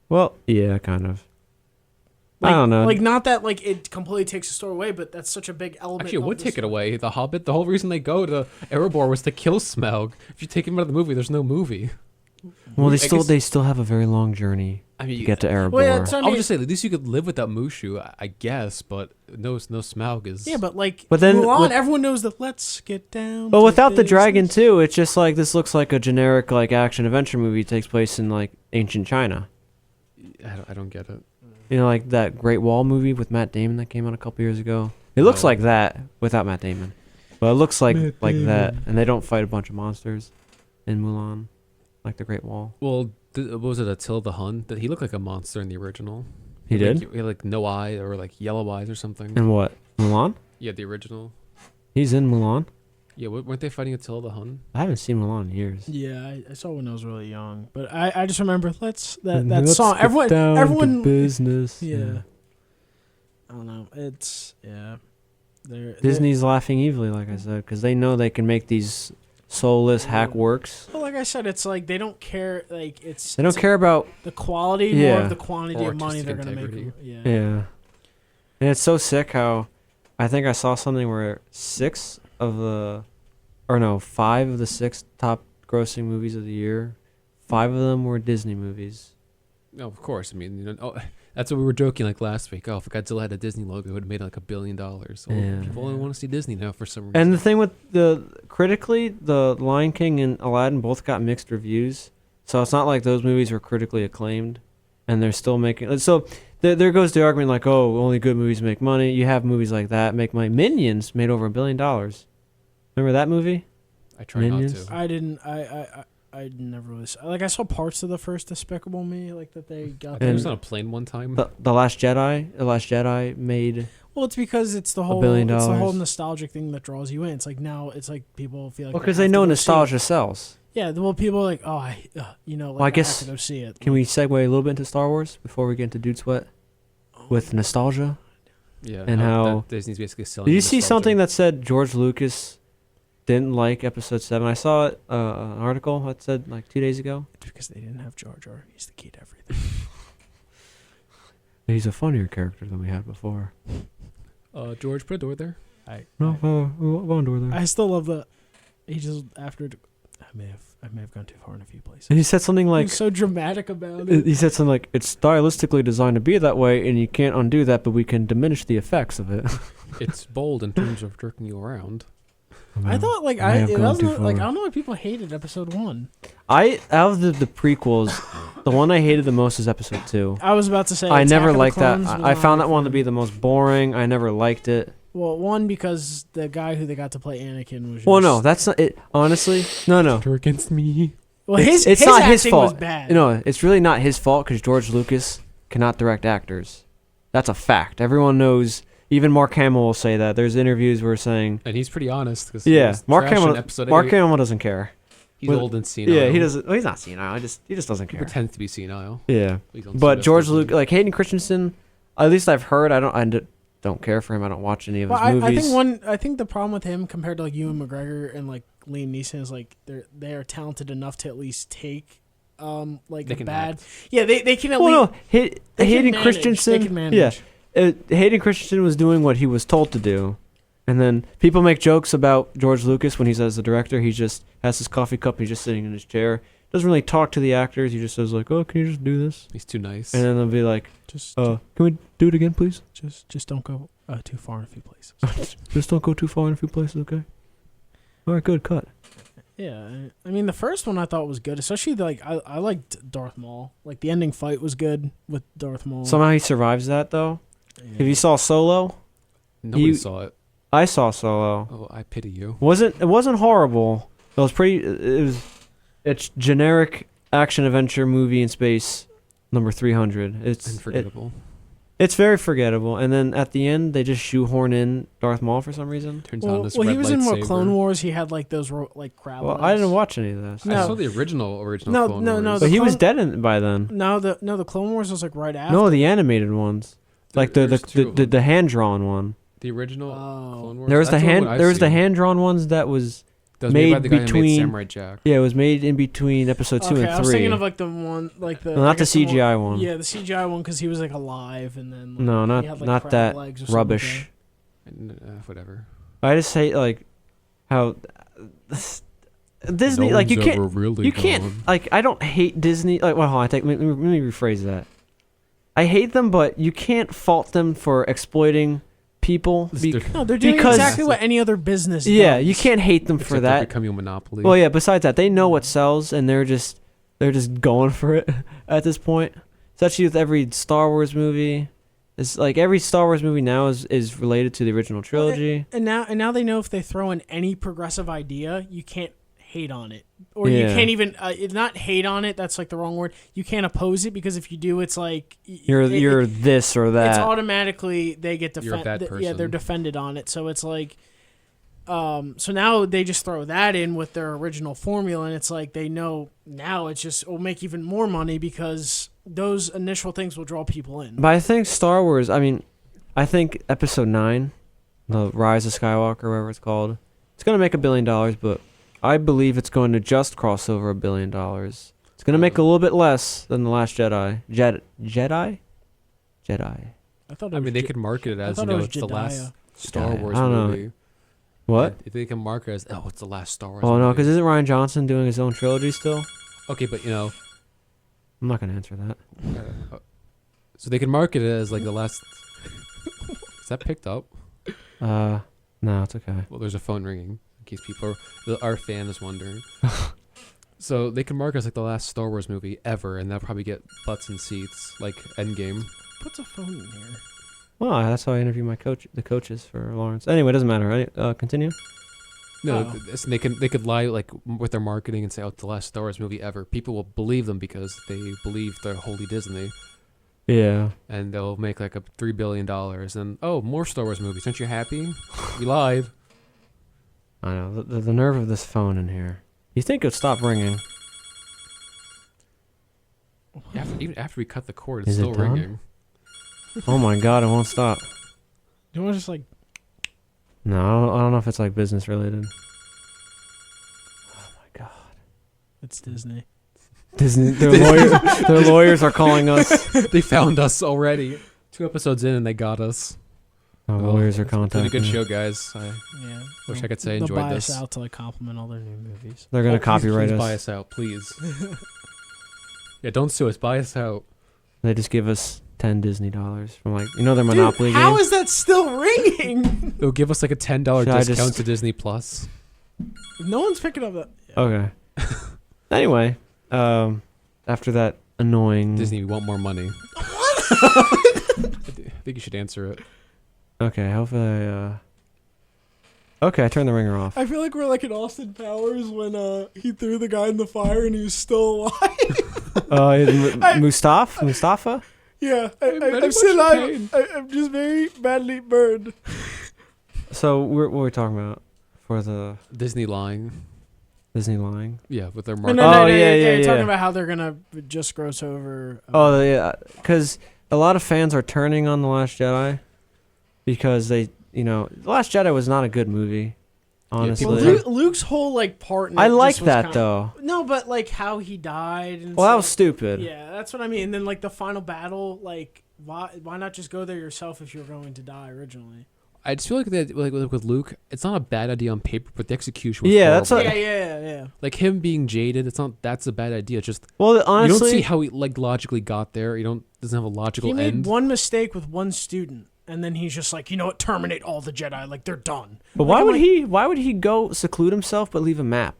Well, yeah, kind of. Like, I don't know. Like not that like it completely takes the story away, but that's such a big element. Actually, it of would the take it story. away. The Hobbit. The whole reason they go to Erebor was to kill Smaug. If you take him out of the movie, there's no movie. Well, I guess- they still have a very long journey I to mean, get to Erebor. Well, yeah, that's what I I mean. would just say at least you could live without Mushu, I guess. But no Smaug is. Yeah, but like But then Mulan, with- everyone knows that. Let's get down. But to without the dragon business. too, it's just like this looks like a generic like action adventure movie takes place in like ancient China. I don't get it. Like that Great Wall movie with Matt Damon that came out a couple years ago. It looks Oh. like that without Matt Damon, but it looks like Matt that, Damon. and they don't fight a bunch of monsters in Mulan, like the Great Wall. Well, what was it Attila the Hun? That he looked like a monster in the original. He Like, did. he had like no eye or like yellow eyes or something. And what? Mulan? Yeah, the original. He's in Mulan. Yeah, weren't they fighting Attila the Hun? I haven't seen Mulan in years. Yeah, I saw when I was really young, but I just remember that Let's song. get down to Everyone. business. Yeah. I don't know. It's They're, Disney's laughing evilly, like I said, because they know they can make these soulless hack works. Well, like I said, it's like they don't care. Like They don't care about the quality, more Yeah. of the quantity Or of money they're artistic gonna make. integrity. Yeah. Yeah. And it's so sick how I think I saw something where 5 of the 6 top grossing movies of the year. 5 of them were Disney movies. No, of course. I mean, that's what we were joking like last week. Oh, if Godzilla had a Disney logo, it would have made like $1 billion. So Yeah. people only want to see Disney now for some reason. And the thing with critically, the Lion King and Aladdin both got mixed reviews. So it's not like those movies were critically acclaimed, and they're still making. So there goes the argument like, oh, only good movies make money. You have movies like that make money. Minions made over $1 billion. Remember that movie? I try Minions? not to. I didn't. I never really like. I saw parts of the first Despicable Me, like that they got. I And- was on a plane one time. The Last Jedi. The Last Jedi made. Well, it's because it's the whole $1 billion. it's the whole nostalgic thing that draws you in. It's like now it's like people feel like Well, because they know nostalgia sells. Yeah, well, people are like, oh, I Well, I guess- have to go see it. Can we segue a little bit into Star Wars before we get into Dude Sweat with nostalgia? Yeah, And how- that Disney's basically selling. Did you see nostalgia. something that said George Lucas didn't like Episode 7? I saw it, an article that said like 2 days ago. It's because they didn't have Jar Jar. He's the key to everything. He's a funnier character than we had before. George, put a door there. One door there. I still love that. He just after. I may have gone too far in a few places. And he said something He like, was so dramatic about it. he said something like, it's stylistically designed to be that way, and you can't undo that, but we can diminish the effects of it. It's bold in terms of jerking you around. I thought like I have it gone too wasn't like I far. don't know why people hated Episode 1. Out of the prequels, the one I hated the most is Episode 2. I was about to say I Attack never of the liked that. Clones was I not found my that one to favorite. be the most boring. I never liked it. Well, one because the guy who they got to play Anakin was. Well, just- no, that's not it. Honestly, no. You're against me. Well, it's not his acting fault. Was bad. No, it's really not his fault because George Lucas cannot direct actors. That's a fact. Everyone knows. Even Mark Hamill will say that. There's interviews where saying, And he's pretty honest. Cause yeah, Mark Hamill. Mark Hamill doesn't care. He's Well, old and senile. Yeah, he doesn't. Well, he's not senile. He just doesn't He care. pretends to be senile. Yeah, He's on but pseudo George Disney. Lucas, like Hayden Christensen, at least I've heard. I don't care for him. I don't watch any of his Well, movies. I think the problem with him compared to like Ewan McGregor and like Liam Neeson is like they are talented enough to at least take like They a can bad. act. Yeah, they can at Well, least. no, They can Hayden manage. Christensen. They can manage. Yeah, Hayden Christensen was doing what he was told to do, and then people make jokes about George Lucas when he's as the director. He just has his coffee cup. He's just sitting in his chair. Doesn't really talk to the actors. He just says like, "Oh, can you just do this?" He's too nice. And then they'll be like, Just can we do it again, please? just don't go too far in a few places. Just don't go too far in a few places, okay? All right, good cut. Yeah, I mean the first one I thought was good, especially like I liked Darth Maul. Like the ending fight was good with Darth Maul. Somehow he survives that though. If you saw Solo, Nobody saw it. I saw Solo. Oh, I pity you. It wasn't horrible. It was pretty. It's generic action adventure movie in space, number 300. It's Unforgettable. It's very forgettable. And then at the end, they just shoehorn in Darth Maul for some reason. Turns on Well, this he red was in more lightsaber. Clone Wars. He had like those like crab. Well, legs. I didn't watch any of this. No. I saw the original No, Clone no, Wars. no, But the he was Clone- dead by then. No, the Clone Wars was like right after. No, the animated ones, like There's two of them. the hand drawn one. The original Oh. Clone Wars. There was That's the only one I've the seen. hand drawn ones that was That was made by made the guy who between- made Samurai Jack. it was made in between episode 2 Okay, and I was 3. thinking of like the one like the No, not I the guess more- CGI one. Yeah, the CGI one because he was like alive and then like, No, he had, like, not crab that legs or something rubbish. Whatever. I just hate like how Disney like you can't really like I don't hate Disney like well hold on, let me rephrase that. I hate them, but you can't fault them for exploiting people. No, they're doing Because- exactly what any other business does. Yeah, you can't hate them for Except they're that. becoming a monopoly. Well, yeah. Besides that, they know what sells, and they're just going for it at this point. Especially with every Star Wars movie, it's like every Star Wars movie now is related to the original trilogy. And now they know if they throw in any progressive idea, you can't hate on it, or you Yeah. can't even not hate on it. That's like the wrong word. You can't oppose it because if you do, it's like You're this or that. It's automatically they get You're a bad defended. Yeah, they're person. defended on it. So it's like, so now they just throw that in with their original formula, and it's like they know now it's just will make even more money because those initial things will draw people in. But I think Star Wars. I mean, I think Episode 9, the Rise of Skywalker, whatever it's called, it's gonna make $1 billion, but I believe it's going to just cross over $1 billion. It's gonna make a little bit less than the Last Jedi. Jedi. I thought. It I was mean, they could market it as thought you know it was it's the last Jediah. Star Jedi. Wars I don't know. movie. What? If they can mark it as, oh, it's the last Star Wars. Oh no, movie. because isn't Ryan Johnson doing his own trilogy still? Okay, but I'm not gonna answer that. so they can market it as like the last. Is that picked up? No, it's okay. Well, there's a phone ringing in case our fan is wondering. So they can mark it as like the last Star Wars movie ever, and they'll probably get butts and seats like Endgame. Puts a phone in here. Well, that's how I interview the coaches for Lawrence. Anyway, it doesn't matter, right? Continue. No, Oh. they could lie like with their marketing and say, "Oh, it's the last Star Wars movie ever." People will believe them because they believe they're wholly Disney, Yeah. and they'll make like $3 billion. And oh, more Star Wars movies. Aren't you happy? We lied. I know the nerve of this phone in here. You think it'd stop ringing? Even after we cut the cord, it's Is it still done? ringing. Oh my god, it won't stop. You want to just like No, I don't know if it's like business related. Oh my god. it's Disney. Disney, their lawyers are calling us. They found us already. 2 episodes in, and they got us. Our Well, lawyers are it's been a contacting. good me. show, guys. I Yeah. wish I could say I They'll enjoyed buy this. us out to like compliment all their new movies. They're gonna Please, copyright please us. buy us out, please. Yeah, don't sue us. Buy us out. They just give us $10 Disney from like their Dude, Monopoly how game. is that still ringing? They'll give us like a $10 Should I discount just- to Disney Plus. No one's picking up that. Okay. Anyway, after that annoying. Disney, we want more money. I think you should answer it. Okay, hopefully. Okay, I turned the ringer off. I feel like we're like in Austin Powers when he threw the guy in the fire and he was still alive. Mustafa? Yeah, very I'm much still in alive. I'm just very badly burned. So what were we talking about for the Disney lying. Disney lying? Yeah, with their No, marketing. Oh, yeah, You're talking yeah. about how they're gonna just gross over. Oh yeah, because a lot of fans are turning on The Last Jedi because The Last Jedi was not a good movie. Honestly, people Luke's whole like part. In I it like just was that kinda- though. No, but like how he died. And Well, that stuff. was stupid. Yeah, that's what I mean. And then like the final battle, like why not just go there yourself if you were going to die originally? I just feel like that, like with Luke, it's not a bad idea on paper, but the execution was Yeah, that's horrible. Yeah. Like him being jaded. That's a bad idea. Just Well, you honestly, don't see how he like logically got there. Doesn't have a logical He made end. one mistake with one student, and then he's just like, you know what, terminate all the Jedi. Like they're done. but Like, why I'm would like- he? Why would he go seclude himself but leave a map?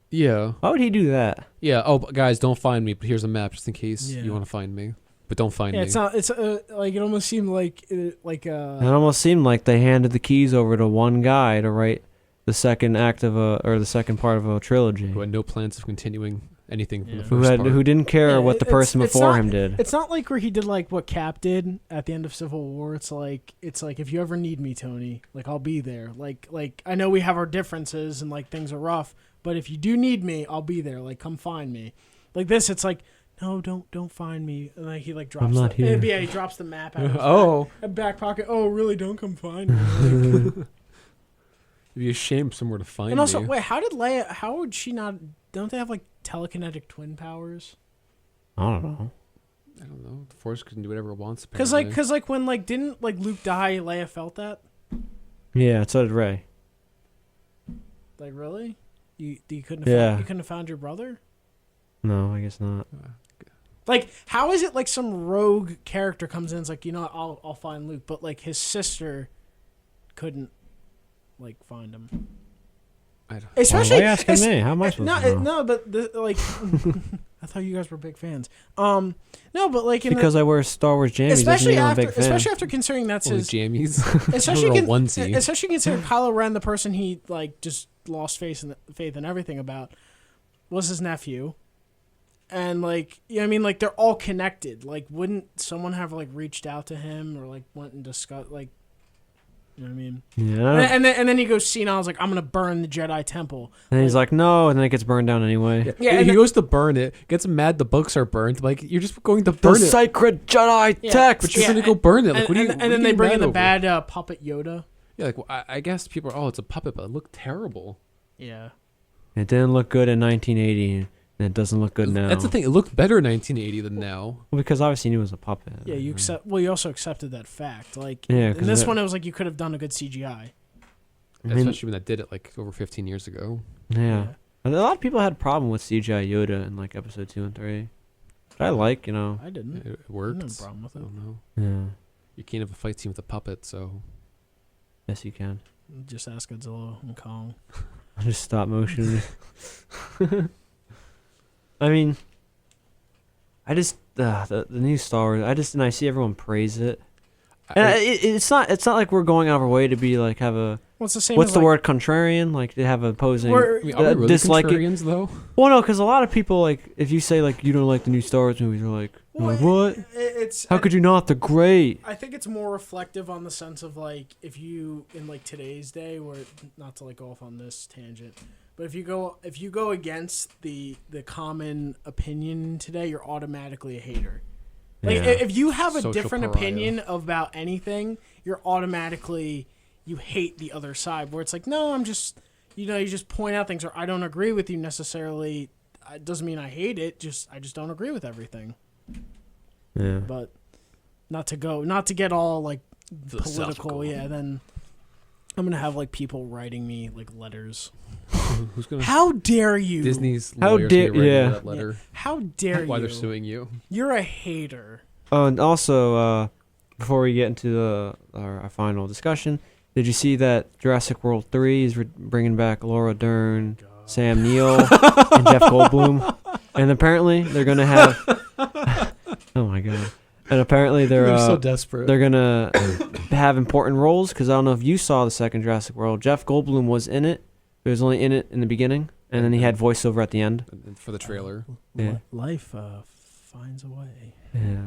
Yeah, Why would he do that? yeah. Oh, guys, don't find me. But here's a map just in case Yeah. you want to find me. But don't find Yeah, me. it's not. It's like it almost seemed like It almost seemed like they handed the keys over to one guy to write the second act of the second part of a trilogy. Who had no plans of continuing anything from the Yeah. first part. Who didn't care Yeah, what the person it's before not- him did. It's not like where he did like what Cap did at the end of Civil War. It's like if you ever need me, Tony, like I'll be there. Like I know we have our differences and like things are rough, but if you do need me, I'll be there. Like come find me. Like this, it's like no, don't find me. And like he like drops. not here. Yeah, he drops the map out of his Oh, back pocket. Oh, really? Don't come find me. Like, it'd be a shame somewhere to find and also, me. wait, how did Leia? How would she not? Don't they have like telekinetic twin powers? I don't know. I don't know. The Force can do whatever it wants. Because apparently. when like didn't like Luke die, Leia felt that. Yeah, so did Ray. Like really? You couldn't Yeah. you couldn't have found your brother? No, I guess not. Like how is it like some rogue character comes in and is like, you know what, I'll find Luke, but like his sister couldn't like find him. I don't. Especially why are you asking me? How am I supposed to know? no, but like I thought you guys were big fans. No, but like in Because I wear Star Wars jammies doesn't especially mean I'm a after big fan. especially after considering that's Only his jammies. especially Or a onesie. especially considering Kylo Ren, the person he like just lost faith in everything about, was his nephew, and like you know what I mean, like they're all connected. Like, wouldn't someone have like reached out to him or like went and discussed like, you know what I mean? Yeah. And then he goes senile. I was like, I'm gonna burn the Jedi Temple. And he's like, no, and then it gets burned down anyway. Yeah, he and goes to burn it, gets mad the books are burned. Like, you're just going to The burn it. sacred Jedi Yeah, text. But you're Yeah, going to go burn it. Like, And, what do you and what are then you they getting bring in mad the over? bad puppet Yoda. Yeah, like, well, I guess people are, oh, it's a puppet, but it looked terrible. Yeah. It didn't look good in 1980, and it doesn't look good now. That's the thing. It looked better in 1980 than now. Well, because obviously he knew it was a puppet. Yeah, you accept. Well, you also accepted that fact. Like, Yeah, in 'cause this it- one, it was like you could have done a good CGI. I mean, especially when that did it like over 15 years ago. yeah. And a lot of people had a problem with CGI Yoda in like episode 2 and 3. But I like, you know. I didn't. It I worked. had no problem with I it. don't know. Yeah. You can't have a fight scene with a puppet, so Yes, you can. Just ask Godzilla and Kong. Just stop motion. I mean, I just the new Star Wars. And I see everyone praise it. And it's not like we're going out of our way to be like have a Well, it's the same. what's as, the like, word contrarian, like to have opposing I mean, are we really dislike it. contrarians, though? Well, no, because a lot of people like if you say like you don't like the new Star Wars movies, they're like, what? It's How could you not? They're great. I think it's more reflective on the sense of like if you in like today's day, where not to like go off on this tangent, but if you go against the common opinion today, you're automatically a hater. Like Yeah. if you have a Social different pariah. opinion about anything, you're automatically you hate the other side. Where it's like, no, I'm just you just point out things, or I don't agree with you necessarily. It doesn't mean I hate it. I just don't agree with everything. Yeah. But not to get all like political. Philosophical. Yeah, then I'm gonna have like people writing me like letters. Who's gonna? How dare you? Disney's How lawyers dare- gonna write yeah. that letter. How dare Why you? they're suing you? You're a hater. Oh, and also, before we get into our final discussion, did you see that Jurassic World 3 is bringing back Laura Dern, Sam Neill, and Jeff Goldblum? And apparently they're going to have... oh, my God. And apparently They're so desperate. they're going to have important roles, because I don't know if you saw the second Jurassic World. Jeff Goldblum was in it. He was only in it in the beginning, and then he had voiceover at the end. For the trailer. Yeah. Life finds a way. Yeah.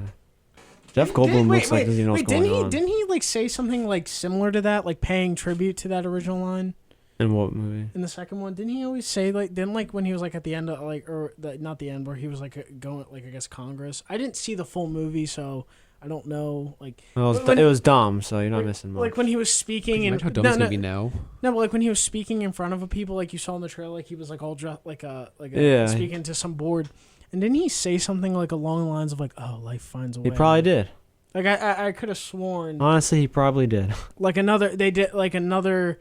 Jeff Goldblum looks like doesn't even know what's going on. Didn't he like say something like similar to that, like paying tribute to that original line In what movie? in the second one? Didn't he always say when he was like at the end of not the end where he was like going like I guess Congress? I didn't see the full movie, so I don't know. Like Well, when- it was Dom, so you're not missing much. like when he was speaking Imagine and how dumb it's gonna be now. No, but like when he was speaking in front of a people, like you saw in the trailer, like he was like all dressed Yeah. speaking to some board. And didn't he say something like along the lines of like, "Oh, life finds a way"? He probably did. Like I could have sworn Honestly, he probably did. like another.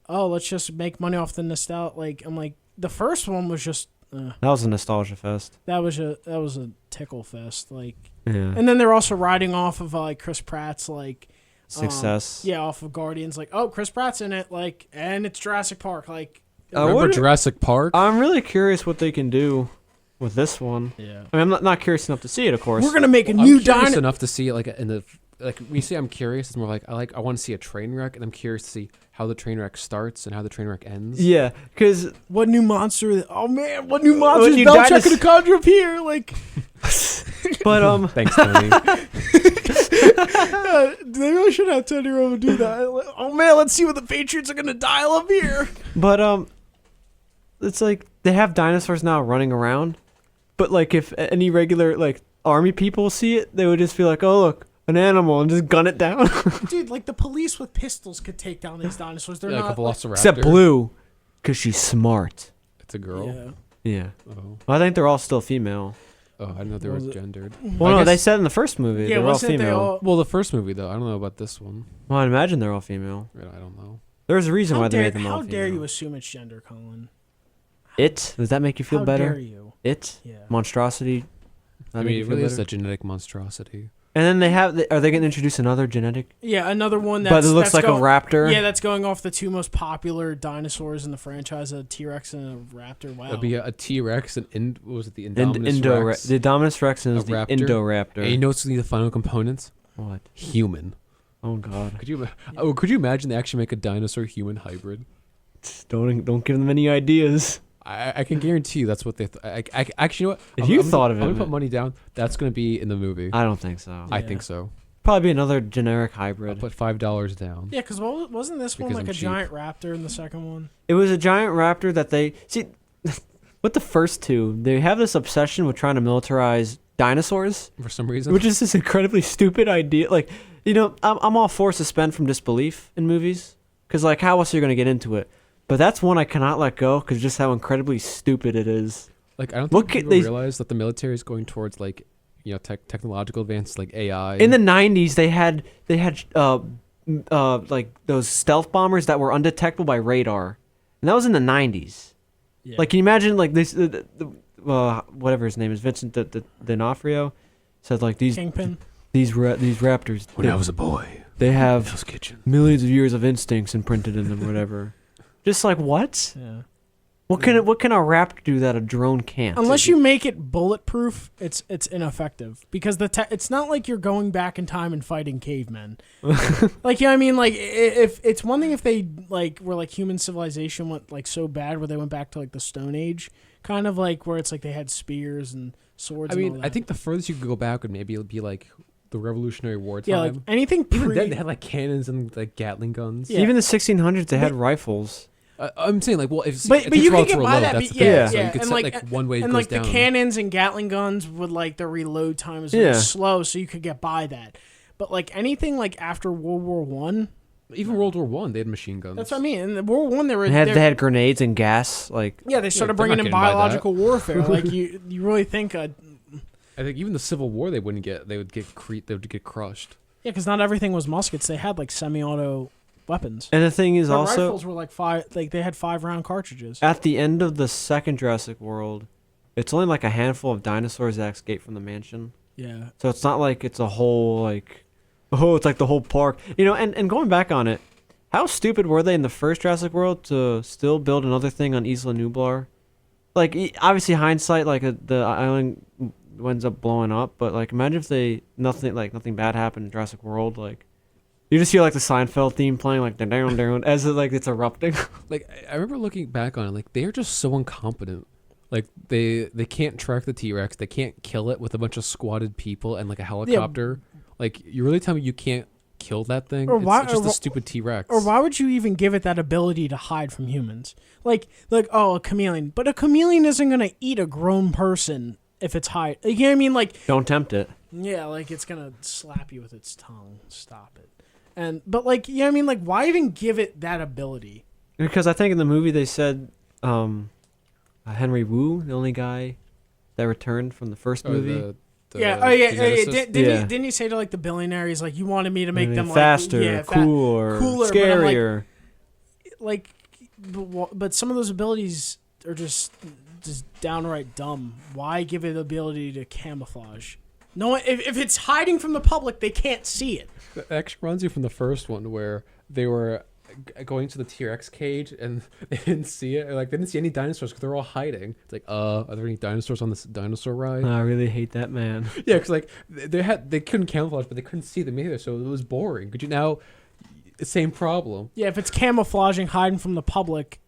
Oh, let's just make money off the nostalgia. Like I'm like the first one was just That was a nostalgia fest. that was a tickle fest. Like, Yeah. and then they're also riding off of like Chris Pratt's like Success. yeah, off of Guardians. Like, oh, Chris Pratt's in it. Like, and it's Jurassic Park. Like, Remember what- Jurassic Park? I'm really curious what they can do with this one. yeah. I mean, I'm not curious enough to see it, of course. We're gonna make a I'm new curious dinosaur. enough to see it like in the when you say I'm curious, it's more like I want to see a train wreck, and I'm curious to see how the train wreck starts and how the train wreck ends. Yeah, because What new monster? Oh man, what new monsters? new Belichick dinos- gonna conjure up here? Like, but Thanks, Tony. they really should have Teddy Romo do that. Oh man, let's see what the Patriots are gonna dial up here. but it's like they have dinosaurs now running around, but like if any regular like army people see it, they would just be like, "Oh look, an animal," and just gun it down. Dude, like the police with pistols could take down these dinosaurs. They're Yeah, not. like a velociraptor. Except Blue, because she's smart. It's a girl. Yeah. Yeah, Oh. well, I think they're all still female. Oh, I didn't know they were Was it- gendered. Well, I no, they guess- said in the first movie Yeah, they're all wasn't female. they all? Well, the first movie though, I don't know about this one. Well, I imagine they're all female. I don't know. There's a reason why they made them all How female. dare you assume it's gender, Colin? It? Does that make you feel How better? dare you? It? Yeah. Monstrosity? That I make mean, you it feel really is better? a genetic monstrosity. And then they have. Are they going to introduce another genetic? Yeah, another one But that's it looks that's like a raptor. Yeah, that's going off the two most popular dinosaurs in the franchise: a T-Rex and a raptor. Wow. It'll be a T-Rex and what was it, the And Indominus Rex? The Dominus Rex is A the raptor? Indoraptor. And you know what's gonna be the final components? What? Human. Oh God! Could you imagine they actually make a dinosaur-human hybrid? Don't give them any ideas. I can guarantee you that's what they. Actually, you know what? If you thought of I'm it, gonna put money down. That's gonna be in the movie. I don't think so. I Yeah. think so. Probably another generic I'll hybrid. put $5 down. Yeah, because wasn't this one Because like I'm a cheap. giant raptor in the second one? It was a giant raptor that they see. With the first two, they have this obsession with trying to militarize dinosaurs, For some reason. which is this incredibly stupid idea. Like, you know, I'm all for suspend from disbelief in movies, because like, how else are you going to get into it? But that's one I cannot let go because just how incredibly stupid it is. Like, I don't What think ca- people they- realize that the military is going towards technological advances like AI. In the 90s, they had like those stealth bombers that were undetectable by radar, and that was in the 90s. Yeah. Like, can you imagine like this? Whatever his name is, Vincent D'Onofrio, said like Kingpin. these raptors. When I was a boy, they have Hell's Kitchen. millions of years of instincts imprinted in them, or whatever. Just like what? Yeah. What can a raptor do that a drone can't? Unless you make it bulletproof, it's ineffective because it's not like you're going back in time and fighting cavemen. Like, you know what I mean? Like, if it's one thing if they like were like human civilization went like so bad where they went back to like the Stone Age, kind of like where it's like they had spears and swords. I and all mean, that. I think the furthest you could go back would maybe be like the Revolutionary War time. Yeah, like anything Even pre. then, they had like cannons and like Gatling guns. Yeah. Even the 1600s, they had rifles. I'm saying like, well, if But you control can get were by low, that. that's the Yeah, thing. yeah. So you could And set like like one way it and goes like down. the cannons and Gatling guns would like the reload time is Yeah. slow, so you could get by that. But like anything like after World War One, Even World War One, they had machine guns. that's what I mean. In the World War One, they They had grenades and gas. Like, yeah, they started they're not bringing in getting by that. biological warfare. Like you really think I think even the Civil War, they would get crushed. yeah, because not everything was muskets. They had like semi-auto weapons. and the thing is Their also rifles were like they had 5-round cartridges. at the end of the second Jurassic World, it's only like a handful of dinosaurs that escape from the mansion. Yeah, So it's not like it's a whole like, it's like the whole park, And going back on it, how stupid were they in the first Jurassic World to still build another thing on Isla Nublar? Like, obviously hindsight, like the island ends up blowing up, but like imagine if nothing bad happened in Jurassic World, like. You just hear like the Seinfeld theme playing, like down as it's erupting. Like I remember looking back on it, like they are just so incompetent. Like they can't track the T-Rex, they can't kill it with a bunch of squatted people and like a helicopter. Like you really tell me you can't kill that thing? Or why- it's just or a stupid T-Rex. or why would you even give it that ability to hide from humans? Like a chameleon, but a chameleon isn't gonna eat a grown person if it's hide. You know what I mean? Like Don't tempt it. yeah, like it's gonna slap you with its tongue. Stop it. But like, you know what I mean? Like, why even give it that ability? Because I think in the movie they said Henry Wu, the only guy that returned from the first movie. Didn't he say to like the billionaire, he's like, you wanted me to make them faster, like cooler, scarier. But some of those abilities are just downright dumb. Why give it the ability to camouflage? No, if it's hiding from the public, they can't see it. That actually reminds you from the first one where they were going to the T-Rex cage and they didn't see it. Like they didn't see any dinosaurs because they're all hiding. It's like, are there any dinosaurs on this dinosaur ride? I really hate that man. Yeah, because like they couldn't camouflage, but they couldn't see them either, so it was boring. Could you now? Same problem. Yeah, if it's camouflaging, hiding from the public.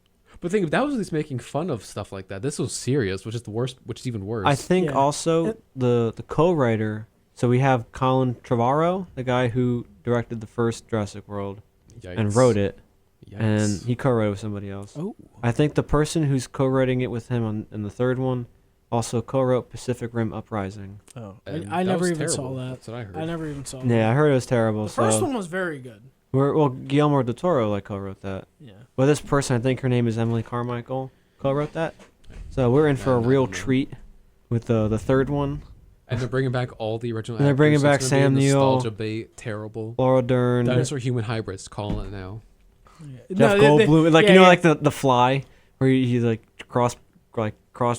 But think if that was at least making fun of stuff like that. This was serious, which is the worst. Which is even worse. I think Yeah. also the co-writer. So we have Colin Trevorrow, the guy who directed the first Jurassic World and wrote it, and he co-wrote it with somebody else. Oh, I think the person who's co-writing it with him in the third one also co-wrote Pacific Rim Uprising. And I that never was even terrible. saw that. That's what I heard. I never even saw that. Yeah, I heard it was terrible. The first one was very good. Guillermo del Toro co-wrote that. Yeah. Well, this person, I think her name is Emily Carmichael, co-wrote that. So we're in for a real treat with the third one. And they're bringing back all the original. And they're bringing actors, so back it's gonna Sam be a Neill. Nostalgia bait, terrible. Laura Dern, Dinosaur human hybrids, calling it now. Yeah. Jeff Goldblum, like the Fly, where he like cross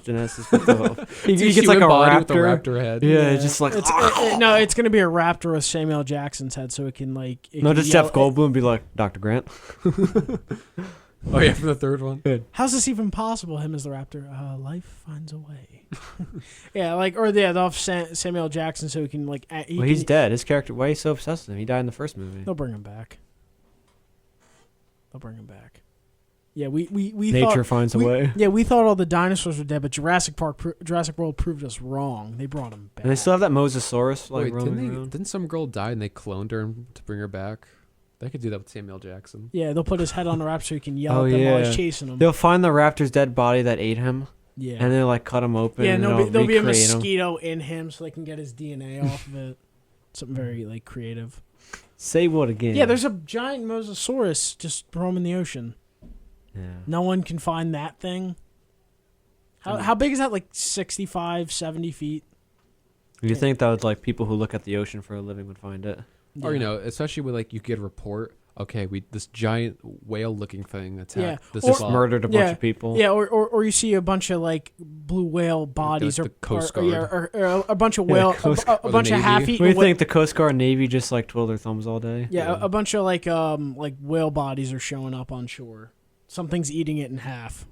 genesis with the he It's gets like a human body raptor. with the raptor head. Yeah, just like it's gonna be a raptor with Samuel L. Jackson's head, so it can like. no, just Jeff Goldblum be like Dr. Grant. Oh yeah, from the third one. How's this even possible? Him as the raptor. Life finds a way. Yeah, like they'll have Samuel L. Jackson, so he can like. He's dead. His character. Why are you so obsessed with him? He died in the first movie. They'll bring him back. Yeah, we Nature finds a way. Yeah, we thought all the dinosaurs were dead, but Jurassic World proved us wrong. They brought him back. And they still have that Mosasaurus Wait, roaming around. didn't some girl die and they cloned her to bring her back? They could do that with Samuel Jackson. Yeah, they'll put his head on the raptor so he can yell Oh, at them while yeah. he's chasing them. They'll find the raptor's dead body that ate him, Yeah. and they'll like cut him open. Yeah, and there'll be a recreate him. mosquito in him so they can get his DNA off of it. Something very like creative. Say what again? Yeah, there's a giant Mosasaurus just roaming the ocean. Yeah. No one can find that thing. How big is that? Like 65, 70 feet? You think that would like people who look at the ocean for a living would find it? Or Yeah. especially with like you get a report. Okay, this giant whale-looking thing attacked this Or- spot. Murdered a bunch of people. Yeah, or you see a bunch of like blue whale bodies, the Coast or, yeah, Guard. or a bunch of Yeah, whale, Coast a Or the bunch of Navy. half-eaten. What do you think the Coast Guard and Navy just like twiddle their thumbs all day? Yeah, Yeah. a bunch of like whale bodies are showing up on shore. Something's eating it in half.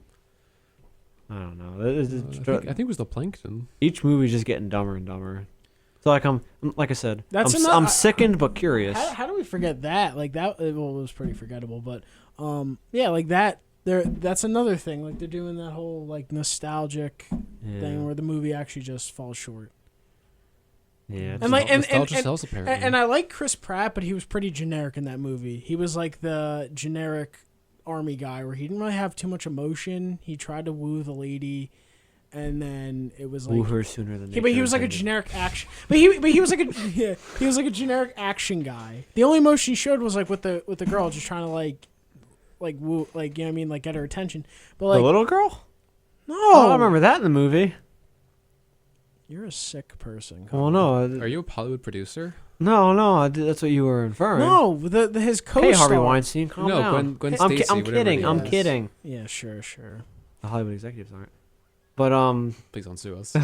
I don't know. I think it was the plankton. Each movie's just getting dumber and dumber. So like I said, That's I'm sickened but curious. How do we forget that? Like that, well, it was pretty forgettable, but yeah, like that. That's another thing. Like they're doing that whole like nostalgic thing where the movie actually just falls short. Yeah, And like Nostalgia sells, apparently. and I like Chris Pratt, but he was pretty generic in that movie. He was like the generic army guy where he didn't really have too much emotion. He tried to woo the lady, and then it was like woo her sooner than. but he was like a generic action. But he was like he was like a generic action guy. The only emotion he showed was like with the girl, just trying to like woo, like, you know what I mean, like get her attention. But like the little girl. no, Oh, I remember that in the movie. You're a sick person. Well, no, Are you a Hollywood producer? no, that's what you were inferring. No, his co-star. Hey, Harvey Weinstein, calm No, down. Gwen I'm Stacy. I'm whatever kidding. it I'm is. kidding. Yeah, sure. The Hollywood executives aren't. But Please don't sue us.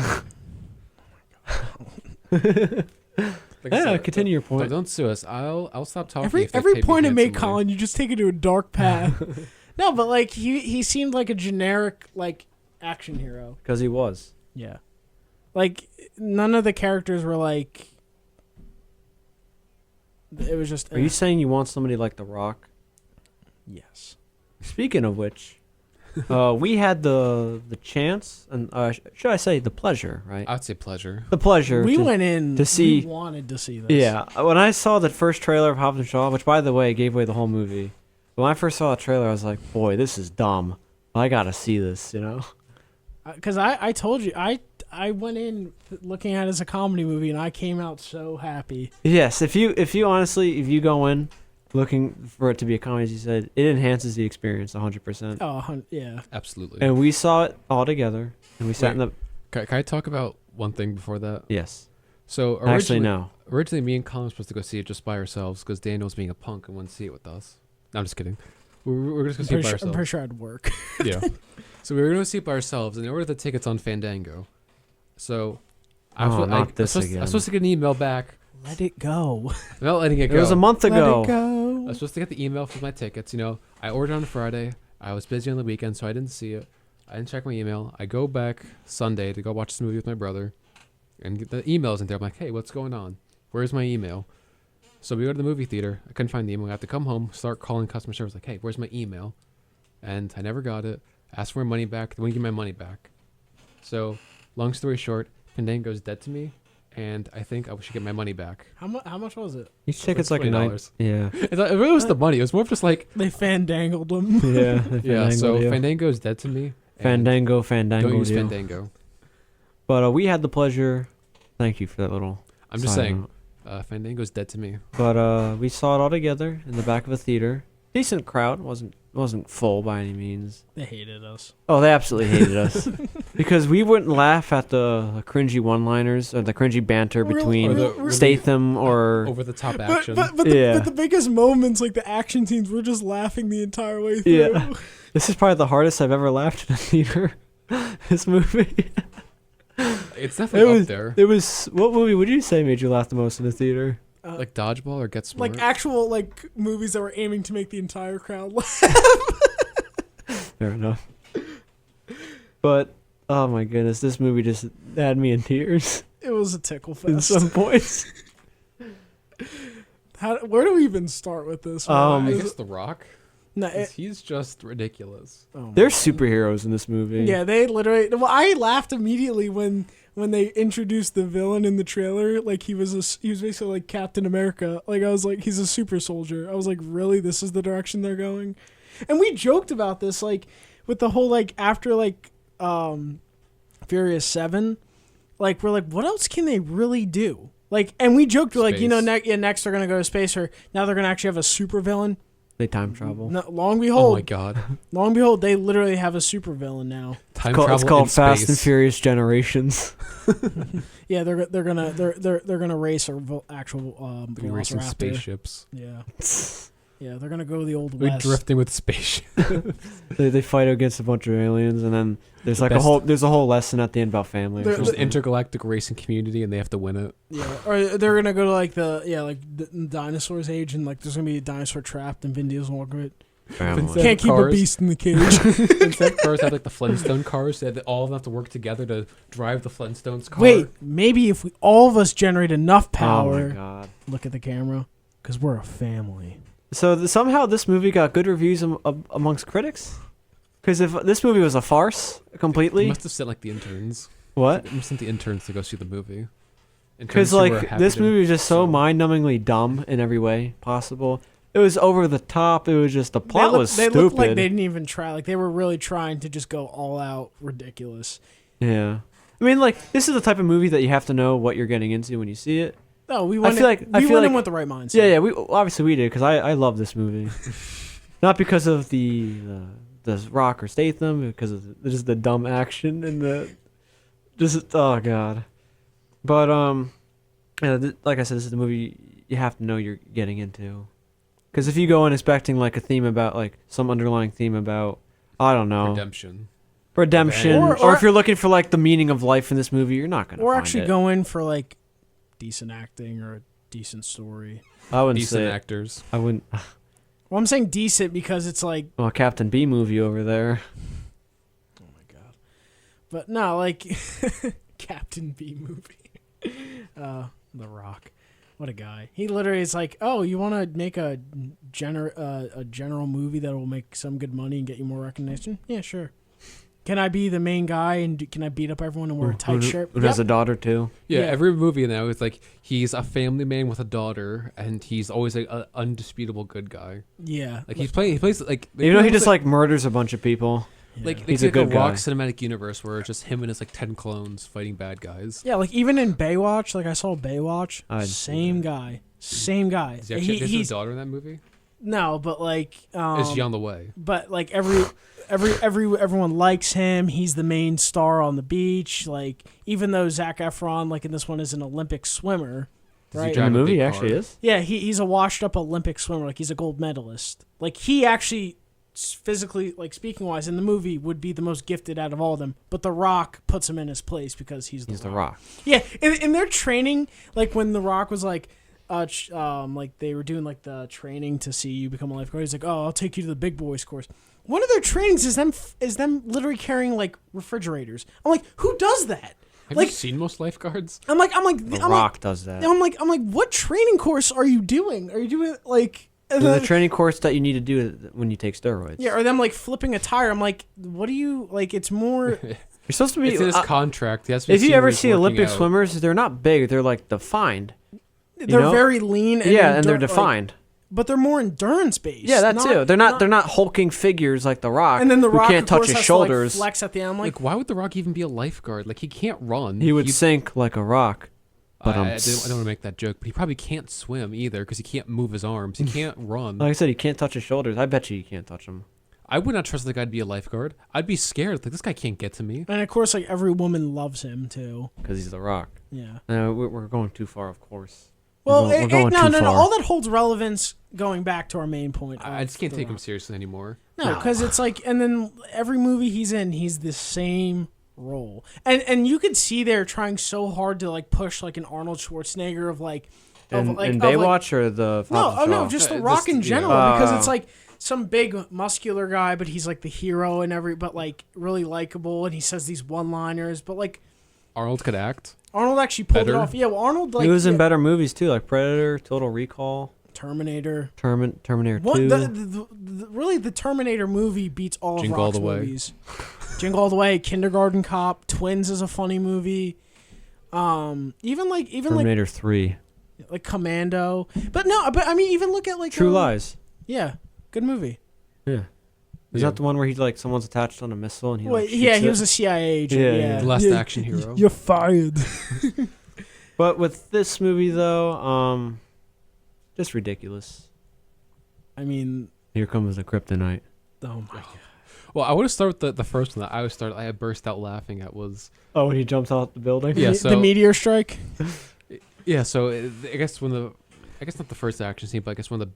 Like I yeah, said, continue your point. Don't sue us. I'll stop talking. Every if they every pay me point I make, handsomely. Colin, you just take it to a dark path. No, but like he seemed like a generic like action hero. Because he was. Yeah, like none of the characters were like. It was just. Are you saying you want somebody like The Rock? Yes. Speaking of which, we had the chance, and should I say the pleasure, right? I'd say pleasure. The pleasure. We to, went in to see. We wanted to see this. Yeah, when I saw the first trailer of Hobbs Shaw, which by the way gave away the whole movie. When I first saw the trailer, I was like, "Boy, this is dumb. I gotta see this," you know. Because I told you I went in looking at it as a comedy movie and I came out so happy. Yes, if you honestly, if you go in looking for it to be a comedy, as you said, it enhances the experience 100%. Oh, yeah. Absolutely. And we saw it all together, and we sat in the. Can I talk about one thing before that? Yes. So Actually, no. Originally, me and Colin were supposed to go see it just by ourselves because Daniel was being a punk and wouldn't see it with us. No, I'm just kidding. We're just going to see it by I'm ourselves. pretty sure I'd work. Yeah. So we were going to see it by ourselves, and they ordered the tickets on Fandango. So I was, not I this was again. supposed to get an email back. Let it go. I'm not letting it go. It was a month Let ago. it I go. was supposed to get the email for my tickets. I ordered on Friday. I was busy on the weekend, so I didn't see it. I didn't check my email. I go back Sunday to go watch this movie with my brother, and get the email's in there. I'm like, hey, what's going on? Where's my email? So we go to the movie theater. I couldn't find the email. I have to come home, start calling customer service, like, hey, where's my email? And I never got it. Asked for my money back. They wouldn't give my money back. So, long story short, Fandango's dead to me, and I think I should get my money back. How much was it? Each ticket's like a $20. Yeah. It really was the money. It was more of just like, They fandangled them. Yeah. yeah. So yeah. Fandango's dead to me. and Fandango, Don't use deal. Fandango. But we had the pleasure. Thank you for that little. I'm just side saying, note. Fandango's dead to me. But we saw it all together in the back of a theater. Decent crowd. Wasn't full by any means. They hated us. Oh, they absolutely hated us because we wouldn't laugh at the cringy one-liners or the cringy banter between Or the- Statham or Over the top But, action. but Yeah. the biggest moments, like the action scenes, we're just laughing the entire way through. Yeah. This is probably the hardest I've ever laughed in a theater. This movie. It's definitely up there. It was. What movie would you say made you laugh the most in the theater? Like Dodgeball or Get Smart. Like actual like movies that were aiming to make the entire crowd laugh. Fair enough. But oh my goodness, this movie just had me in tears It was a tickle in fest. some points. Where do we even start with this? Um, I Is guess it- The Rock. no, 'Cause he's just ridiculous. oh my They're God. superheroes in this movie. Yeah, they literally. Well, I laughed immediately when they introduced the villain in the trailer. Like he was basically like Captain America. Like I was like, he's a super soldier. I was like, really, this is the direction they're going. And we joked about this, like with the whole like after like Furious 7, like we're like, what else can they really do? Like, and we joked, we're like, Space. next they're gonna go to space, or now they're gonna actually have a super villain. They time travel. No, long Oh my behold, god. they literally have a supervillain now. Time It's travel called in Fast and space. Furious Generations. Yeah, they're gonna race a actual We were racing Velociraptor. spaceships. Yeah, yeah, they're gonna go the old We're west. drifting with spaceships. They fight against a bunch of aliens, and then there's like there's a whole lesson at the end about family. or They're- There's an something. intergalactic racing community, and they have to win it. Yeah, or they're gonna go to like the dinosaurs age, and like there's gonna be a dinosaur trapped, and Vin Diesel walking it. Family. Vincent- Can't keep a cars. beast in the cage. Instead, cars have like the Flintstone cars. They all of them have to work together to drive the Flintstones car. Wait, maybe if we all of us generate enough Oh power, my god. look at the camera, because we're a family. So somehow this movie got good reviews amongst critics. Because if this movie was a farce They completely, must have sent like the interns. what? They must have sent the interns to go see the movie. Interns Because who were like happy this to- movie was just so mind-numbingly dumb in every way possible. It was over the top. It was just the plot was They stupid. looked like they didn't even try. Like they were really trying to just go all out ridiculous. Yeah. I mean, like this is the type of movie that you have to know what you're getting into when you see it. No, we I went. feel like- I we feel went in like- with the right mindset. Yeah, yeah. We obviously we did because I love this movie, not because of the Rock or Statham, because of just the dumb action and the just oh god. But yeah, like I said, this is the movie you have to know you're getting into, because if you go in expecting like a theme about like some underlying theme about I don't know redemption. redemption, Or- or if you're looking for like the meaning of life in this movie, you're not gonna. Or find actually it. go in for like decent acting or a decent story. I wouldn't Decent say. actors. I wouldn't. Well, I'm saying decent because it's like, Well, Captain B movie over there. oh my god. But no, like Captain B movie. The Rock. What a guy. He literally is like, "Oh, you want to make a general movie that will make some good money and get you more recognition? Yeah, sure. Can I be the main guy and can I beat up everyone and wear a tight shirt? Who has a Yep. daughter too? Yeah, Yeah. every movie now it's like he's a family man with a daughter, and he's always like an undisputable good guy. Yeah. Like he plays like Even though he just like murders a bunch of people. like yeah. they He's take a a good Rock guy. cinematic universe where it's just him and his like 10 clones fighting bad guys. Yeah, like even in Baywatch, like I saw Baywatch, I didn't see same that. guy. Same guy. Is he actually has he's a daughter in that movie? no, but like Is she on the way? but like everyone likes him. He's the main star on the beach. Like even though Zac Efron, like in this one, is an Olympic swimmer, Does he right? drive In the a movie, big he actually car? is. Yeah, he's a washed up Olympic swimmer. Like he's a gold medalist. Like he actually physically, like speaking wise, in the movie would be the most gifted out of all of them. But The Rock puts him in his place because he's He's the the Rock. Rock. Yeah, in their training, like when The Rock was like, like they were doing like the training to see you become a lifeguard. He's like, "Oh, I'll take you to the big boys course." One of their trainings is them literally carrying like refrigerators. I'm like, who does that? Have Like- you seen most lifeguards? I'm like, The Rock does that. I'm like, what training course are you doing? Are you doing like? and The then- training course that you need to do when you take steroids. yeah, or them like flipping a tire. I'm like, what do you like? It's more. You're supposed to be. It's in his contract. He has to be if you seen ever where he's see working Olympic out. swimmers, they're not big. They're like defined. They're know? very lean. And Yeah, and they're like, defined. but they're more endurance based. Yeah, that too. They're not hulking figures like the Rock. And then the who Rock can't of touch course, his has to, like, shoulders. flex at the end. I'm like, Like, why would The Rock even be a lifeguard? Like, he can't run. He would sink like a rock. But I don't want to make that joke, but he probably can't swim either because he can't move his arms. He can't run. Like I said, he can't touch his shoulders. I bet you can't touch them. I would not trust the guy to be a lifeguard. I'd be scared. Like, this guy can't get to me. and of course, like every woman loves him too. Because he's the Rock. Yeah. We're going too far, of course. Well, we're going no. too far. All that holds relevance going back to our main point. I just can't The take him Rock. seriously anymore. No, because it's like, and then every movie he's in, he's the same role, and you could see they're trying so hard to like push like an Arnold Schwarzenegger of like, In of, like Baywatch or the no, Hobbs no, Shaw? just The This- Rock in yeah. general because Oh. it's like some big muscular guy, but he's like the hero and but like really likable, and he says these one-liners, but like Arnold could act. Arnold actually pulled it Better. off. Yeah, well, Arnold like he was in yeah, better movies too, like Predator, Total Recall, Terminator. Terminator What 2. really the Terminator movie beats all of Jingle All Rock's the Way. movies. Jingle All the Way, Kindergarten Cop, Twins is a funny movie. Even Terminator 3. like Commando. But no, but I mean even look at like True Lies. Yeah, good movie. Yeah. Is Yeah. that the one where he like someone's attached on a missile and he Wait, like, yeah, shoots he it? was a CIA agent. Yeah, Yeah, yeah. The last Yeah, action hero. You're fired. But with this movie though, just ridiculous. I mean, Here comes the kryptonite. Oh my god. Well, I want to start with the first one that I had burst out laughing at was Oh, when he jumps out the building. Yeah, The- so- the meteor strike. so I guess I guess not the first action scene, but I guess one of the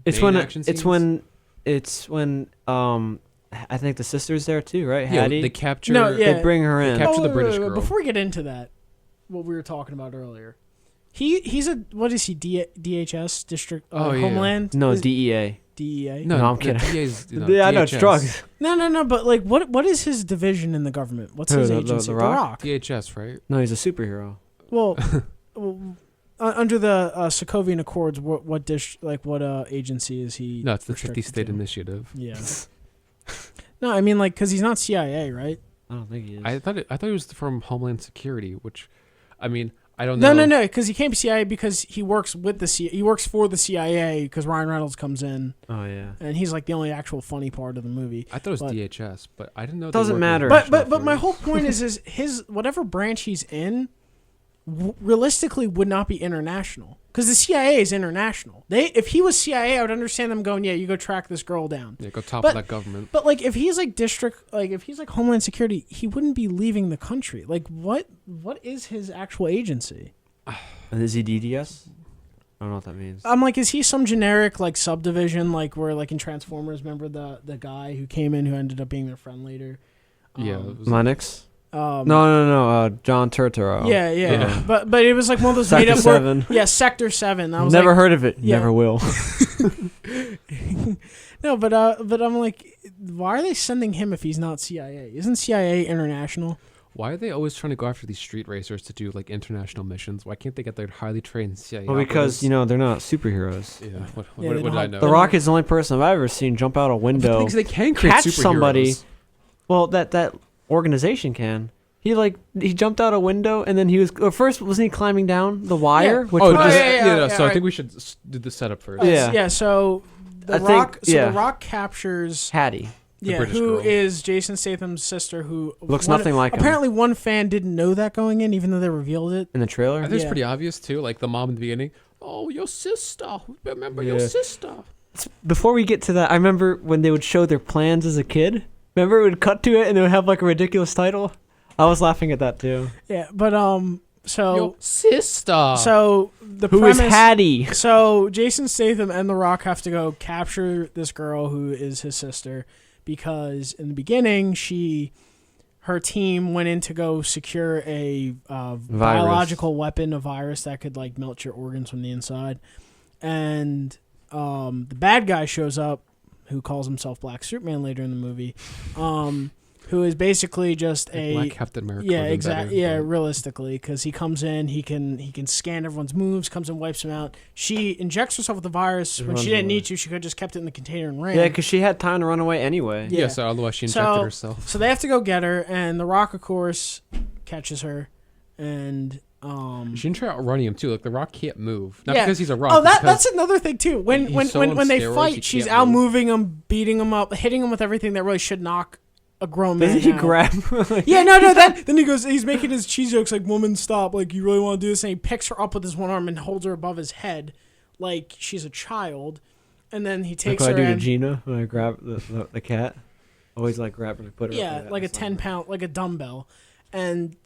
It's main when action it's scenes? when I think the sister's there too, right? Yeah, Hattie. they capture. No, yeah. They bring her in. Capture the British girl. Before we get into that, what we were talking about earlier, he's a what is he? DHS district Oh, yeah. Homeland? No, Is- DEA. DEA. No, I'm the kidding. DA's, Yeah, I know it's DHS. drugs. No. But like, what is his division in the government? What's Who, his the agency? Rock? DHS, right? No, he's a superhero. Well, under the Sokovian Accords, what agency is he? No, it's the restricted 50 state to? initiative. Yeah. No, I mean like because he's not CIA, right? I don't think he is. I thought it was from Homeland Security, which, I mean, I don't know. No, because he came to CIA because he works with the CIA. He works for the CIA because Ryan Reynolds comes in Oh yeah. and he's like the only actual funny part of the movie. I thought it was But- DHS, but I didn't know. Doesn't matter. But my whole point is his whatever branch he's in, realistically would not be international because the CIA is international. If he was CIA, I would understand them going, yeah, you go track this girl down. Yeah, go top But- of that government. But like if he's like if he's like Homeland Security, he wouldn't be leaving the country. Like what is his actual agency? And is he DDS? I don't know what that means. I'm like, is he some generic like subdivision like where like in Transformers? Remember the guy who came in who ended up being their friend later? Yeah, it was- Lennox? No. John Turturro. Yeah. Yeah. But it was like one of those Sector made up. 7. Yeah, Sector 7. I was Never like, heard of it. Yeah. Never will. no, but I'm like, why are they sending him if he's not CIA? Isn't CIA international? Why are they always trying to go after these street racers to do like international missions? Why can't they get their highly trained CIA? Well, because operatives? they're not superheroes. Yeah. What Yeah, they did don't I have- know? The Rock is the only person I've ever seen jump out a window. Because they can create catch superheroes. somebody. Well, that organization can. He jumped out a window and then he was first wasn't he climbing down the wire? Yeah. Which Oh, would just, just, so I right. think we should do the setup first. Yeah. So I the think- Rock. So yeah. the Rock captures. Hattie Yeah, British who girl. is Jason Statham's sister? Who looks nothing like him Apparently, one fan didn't know that going in, even though they revealed it. in the trailer. I think it's Yeah. pretty obvious too. Like the mom in the beginning. Oh, your sister. Remember your Yeah. sister. Before we get to that, I remember when they would show their plans as a kid. Remember, it would cut to it and it would have like a ridiculous title. I was laughing at that too. Yeah, but Your sister. so the Who is premise. Hattie? So Jason Statham and The Rock have to go capture this girl who is his sister because in the beginning her team went in to go secure a biological weapon, a virus that could like melt your organs from the inside, and the bad guy shows up, who calls himself Black Superman later in the movie, who is basically just a Black Captain America. yeah, would've been exactly. better, Yeah, but- realistically, because he comes in, he can scan everyone's moves, comes and wipes them out. She injects herself with the virus And when she runs didn't away. need to. She could have just kept it in the container and ran. Yeah, because she had time to run away anyway. Yeah. Yeah. So otherwise she injected herself. So they have to go get her, and The Rock, of course, catches her, and She didn't try outrunning him too. Like the Rock can't move, not Yeah. because he's a Rock. oh, because that's another thing too. When he's so on when they steroids, he fight, she's can't out move. moving him, beating him up, hitting him with everything that really should knock a grown man Doesn't he out. grab? Yeah, no. Then he goes. He's making his cheese jokes like, "Woman, stop! Like, you really want to do this?" And he picks her up with his one arm and holds her above his head, like she's a child. And then he Like takes what I her do to and Gina when I grab the cat. Always like grab her and put her. yeah, up like a that. 10-pound, like a dumbbell. And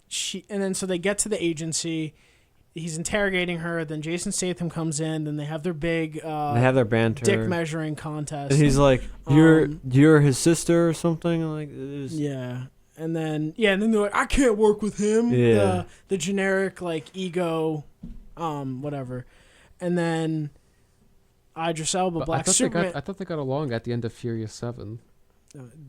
then so they get to the agency. He's interrogating her. Then Jason Statham comes in. Then they have their big They have their banter. dick measuring contest. And he's like, "You're his sister or something." Like, it was, Yeah. And then they're like, I can't work with him. Yeah. The generic like ego, whatever. And then Idris Elba, But Black Superman. I thought they got along at the end of Furious 7.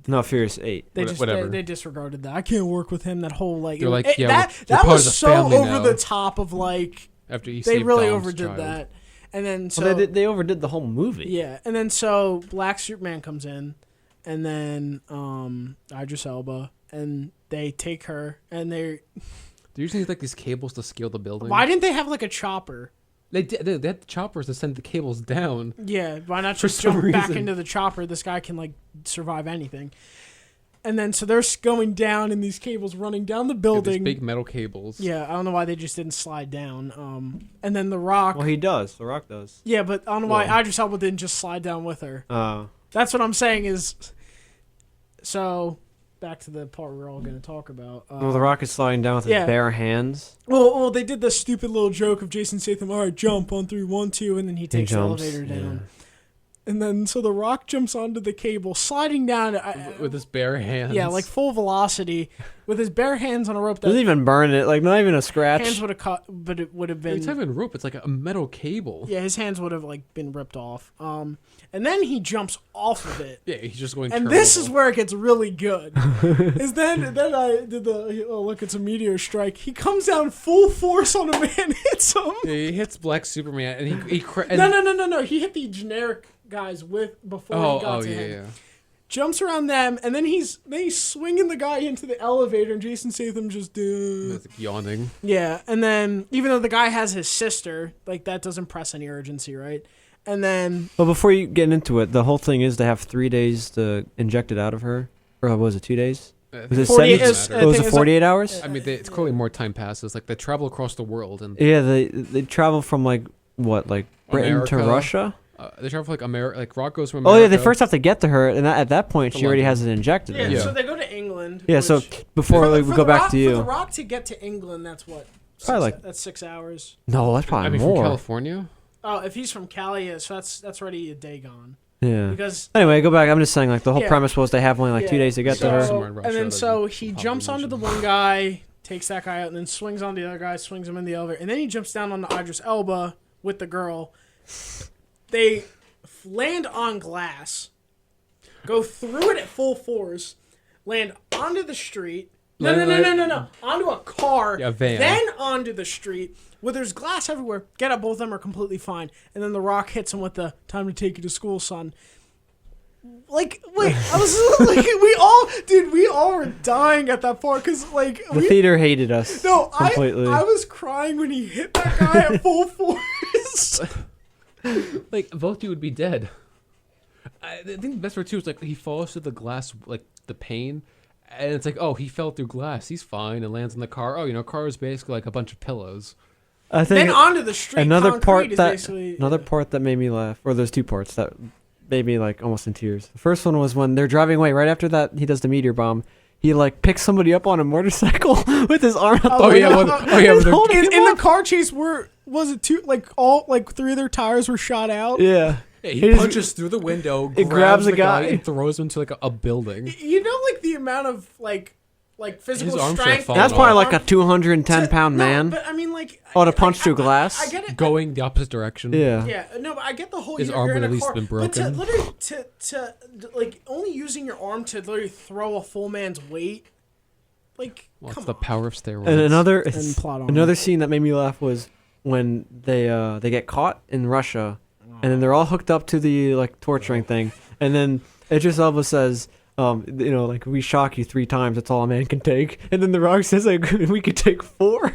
no, Furious 8. They whatever. they disregarded that. I can't work with him. That whole like, They're like, it- yeah, that we're part was of the so family over now. the top of like After he they saved really Dom's overdid child. that. And then so Well, they overdid the whole movie. yeah, and then so Black Superman comes in, and then Idris Elba, and they take her, and they They're using like these cables to scale the building. why didn't they have like a chopper? They had the choppers to send the cables down. Yeah, why not For just some jump back reason. into the chopper? This guy can like survive anything. And then so they're going down in these cables, running down the These building. big metal cables. Yeah, I don't know why they just didn't slide down. And then The Rock. Well, he does. The Rock does. Yeah, but I don't know why Well- Idris Elba didn't just slide down with her. That's what I'm saying is. So, back to the part we're all going to talk about. Well, the Rock is sliding down with his bare hands. Well, they did the stupid little joke of Jason Statham. All right, jump on 3, 1, 2, and then he takes the elevator down. And then, so the Rock jumps onto the cable, sliding down with his bare hands. Yeah, like full velocity, with his bare hands on a rope. That doesn't even burn it, like not even a scratch. Hands would have cut, but it would have been. It's not even a rope; it's like a metal cable. Yeah, his hands would have like been ripped off. And then he jumps off of it. Yeah, he's just going. And this is where it gets really good. Is then I did the look, it's a meteor strike. He comes down full force on a man, hits him. Yeah, he hits Black Superman, and he no. He hit the generic guys before he got to him. Yeah. Jumps around them, and then he's swinging the guy into the elevator, and Jason Statham just yawning. Yeah, and then even though the guy has his sister, like that doesn't press any urgency, right? And then, well, before you get into it, the whole thing is they have 3 days to inject it out of her, or was it 2 days? Was it 48 hours? I mean, it's clearly more time passes. Like they travel across the world, and they travel from like Britain America to Russia. They travel from, like America. Like Rock goes from America. Oh yeah, they first have to get to her, and at that point she already has it injected. Yeah, so they go to England. Yeah, so before we go back to you, for the Rock to get to England, that's what? That's 6 hours. No, that's probably more. From California. Oh, if he's from Cali, yeah, so that's already a day gone. Yeah. Because anyway, go back. I'm just saying, like the whole premise was they have only like 2 days to get to her. And then so he jumps onto the one guy, takes that guy out, and then swings on the other guy, swings him in the elevator, and then he jumps down on the Idris Elba with the girl. They land on glass, go through it at full force, land onto the street. No. Onto a car, van. Then onto the street where there's glass everywhere. Get up, both of them are completely fine. And then the Rock hits him with the "time to take you to school, son." Like, wait, I was like, we all were dying at that part because like the theater hated us. No, completely. I was crying when he hit that guy at full force. Like both of you would be dead. I think the best part too is like he falls through the glass, like the pane, and it's like, oh, he fell through glass, he's fine, and lands in the car. Oh, car is basically like a bunch of pillows. I think then onto the street. Another part that made me laugh, or those two parts that made me like almost in tears. The first one was when they're driving away. Right after that, he does the meteor bomb. He like picks somebody up on a motorcycle with his arm out the window. In the car chase, was it two? Like all 3 of their tires were shot out. Yeah. He punches through the window, grabs the guy, and throws him to like a building. You know, like the amount of like physical strength. That's probably like a 210-pound man. But I mean, like, to punch through glass. I get it. Going the opposite direction. Yeah. Yeah. No, but I get the whole. His arm would at least been broken. But to literally to like only using your arm to literally throw a full man's weight, like, come on. The power of steroids. And another scene that made me laugh was when they get caught in Russia, and then they're all hooked up to the like torturing thing, and then Idris Elba says, like, we shock you 3 times, that's all a man can take. And then The Rock says, like, we could take 4.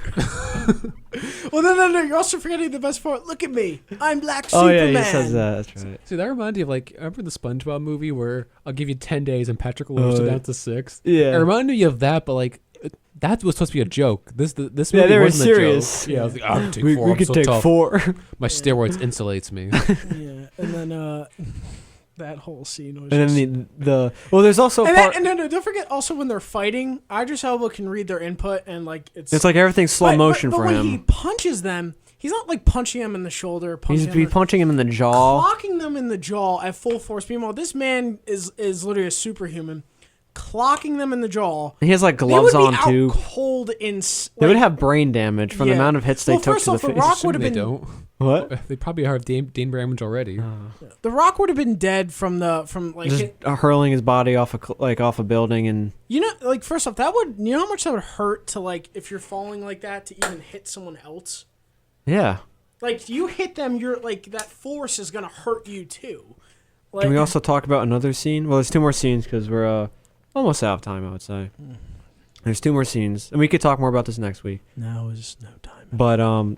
Well, no, you're also forgetting the best part. Look at me, I'm Black Superman. Oh yeah, he says that. That's right. See, that reminded me of like, remember the SpongeBob movie where I'll give you 10 days and Patrick lowers it down to 6. Yeah, it reminded me of that, but like that was supposed to be a joke. This movie they were wasn't serious. A joke. Yeah, I was like, I can take 4. We could take tough. 4. My steroids insulates me. Yeah, and then that whole scene was. And then there's also don't forget also when they're fighting, Idris Elba can read their input and like it's like everything's slow motion for him. But when he punches them, he's not like punching them in the shoulder. He's punching him in the jaw, clocking them in the jaw at full force. Meanwhile, this man is literally a superhuman, clocking them in the jaw. He has like gloves on too. Cold in. They would have brain damage from the amount of hits they took to the face. The Rock would have been. They don't. What? They probably have Dane damage already. The Rock would have been dead from just hurling his body off a building and. Like first off, that would how much that would hurt to like if you're falling like that to even hit someone else. Yeah. Like you hit them, you're like that force is gonna hurt you too. Like, can we also talk about another scene? Well, there's 2 more scenes because we're almost out of time. I would say. There's 2 more scenes, and we could talk more about this next week. Now is no time. But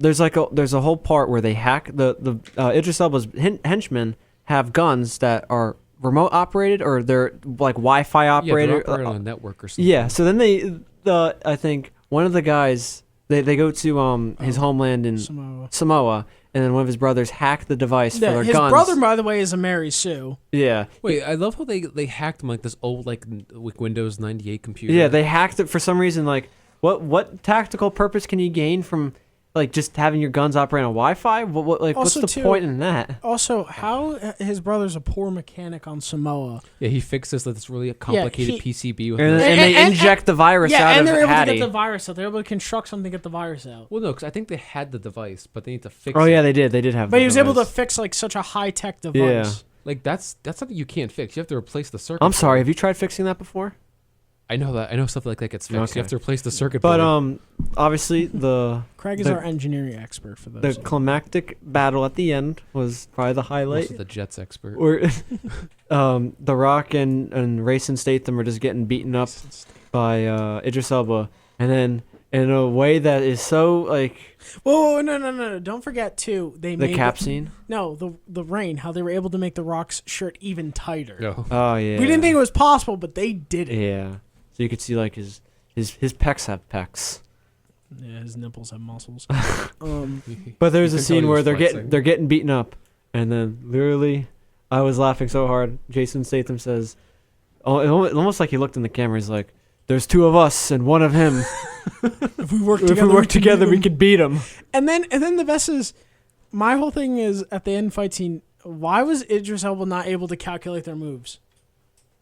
there's a whole part where they hack the Idris Elba's henchmen have guns that are remote operated or they're like Wi-Fi operated. Yeah, they're operated on a network or something. Yeah, so then I think one of the guys they go to his homeland in Samoa, and then one of his brothers hacked the device for their his guns. brother, by the way, is a Mary Sue. Yeah. Wait, I love how they hacked him like this old like Windows 98 computer. Yeah, they hacked it for some reason. Like, what tactical purpose can you gain from like just having your guns operate on Wi-Fi? What's Also, the point in that? Also, how his brother's a poor mechanic on Samoa. Yeah, he fixes like this really complicated PCB with And, it. and they inject the virus out and of they're able Hattie. to get the virus out. They're able to construct something to get the virus out. Well, no, because I think they had the device, but they need to fix Oh it. yeah, they did. They did have. But the he was able to device. fix like such a high tech device. Yeah. Like that's something you can't fix. You have to replace the circuit. I'm sorry. Have you tried fixing that before? I know that. I know stuff like that gets fixed. Okay. You have to replace the circuit But board. obviously the Craig is The- our engineering expert for those. the climactic battle at the end was probably the highlight. Also the Jets expert. Where The Rock and Rayson Statham are just getting beaten up by Idris Elba, and then in a way that is so like Whoa, no! Don't forget too. They the made cap scene. No, the rain. How they were able to make the Rock's shirt even tighter. No. Oh yeah. We didn't think it was possible, but they did it. Yeah. So you could see like his pecs have pecs. Yeah, his nipples have muscles. But there's You a can tell scene he where was flexing. they're getting beaten up, and then literally, I was laughing so hard. Jason Statham says, almost like he looked in the camera. He's like, "There's two of us and one of him. If we work If together, we work together, we can could beat him." And then the best is, my whole thing is at the end fight scene. Why was Idris Elba not able to calculate their moves?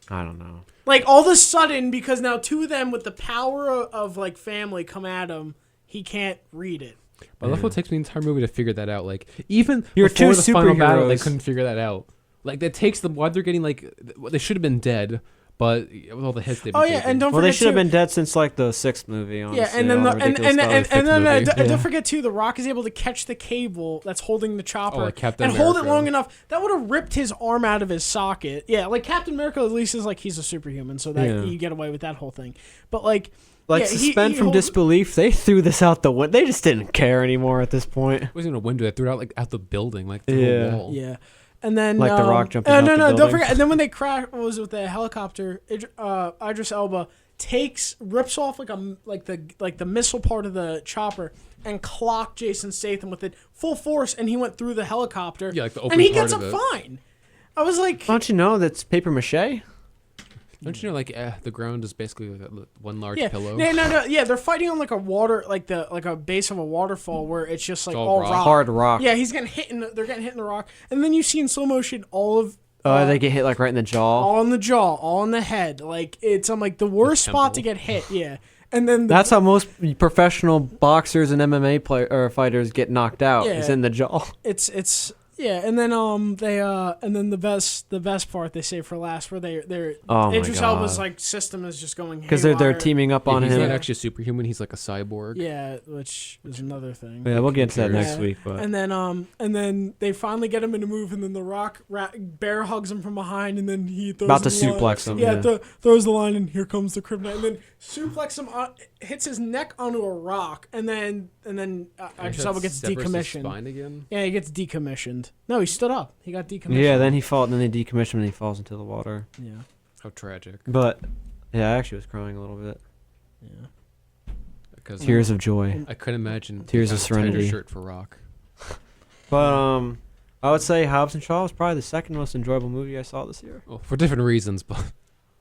I don't know. Like all of a sudden, because now two of them with the power of like family come at him, he can't read it. But I love how it takes me the entire movie to figure that out. Like even You're before two the final battle, they superheroes. couldn't figure that out. Like that takes them. Why they're getting like they should have been dead, but with all the hits they've been Oh yeah, taking. and don't Well, forget they should have too, been dead since like the 6th movie. Honestly, yeah, and then all the ridiculous stuff. and then movie. and Yeah. don't forget too, the Rock is able to catch the cable that's holding the chopper like Captain and hold it America. long enough that would have ripped his arm out of his socket. Yeah, like Captain America at least is like he's a superhuman, so that Yeah. you get away with that whole thing. But like, Like yeah, suspend he from holds- disbelief. They threw this out the window. They just didn't care anymore at this point. It wasn't even a window. They threw it out like out the building, like through Yeah. a wall. Yeah. And then Like The Rock jumping no, out no, the no, don't building. forget. And then when they crash, what was it with the helicopter? Idris Elba rips off like the missile part of the chopper and clocked Jason Statham with it full force, and he went through the helicopter. Yeah, like the and opening he gets part a of it. fine. I was like, Don't you know that's paper mache? Don't you know like the ground is basically like one large yeah, pillow? no, yeah. They're fighting on like a water, like a base of a waterfall where it's just like all all rock. rock. Hard rock. Yeah, he's getting hit they're getting hit in the rock, and then you see in slow motion all of. They get hit like right in the jaw. All in the jaw, all in the head. Like I'm like the worst spot to get hit. Yeah, and then That's how most professional boxers and MMA fighters get knocked out. Yeah. Is in the jaw. it's yeah, and then the best part they save for last where they're Oh my Idris Elba's God. like system is just going Because they're haywire. teaming up Yeah, on he's him. not actually a superhuman. He's like a cyborg. Yeah, which is another thing. Yeah, we'll get into that Yeah. next week. But And then they finally get him in a move, and then the Rock bear hugs him from behind, and then he throws About to the line. suplex him, Yeah, yeah. throws the line, and here comes the kryptonite, and then suplex him, hits his neck onto a rock, and then Idris Elba gets Severs his decommissioned. spine again. Yeah, he gets decommissioned. No, he stood up. He got decommissioned. yeah, then he falls. Then they decommission him, and he falls into the water. Yeah. How tragic. But yeah, I actually was crying a little bit. Yeah. Because Tears of joy. I couldn't imagine Tears of the tighter serenity. shirt for Rock. But I would say Hobbs and Shaw was probably the second most enjoyable movie I saw this year. Well, for different reasons, but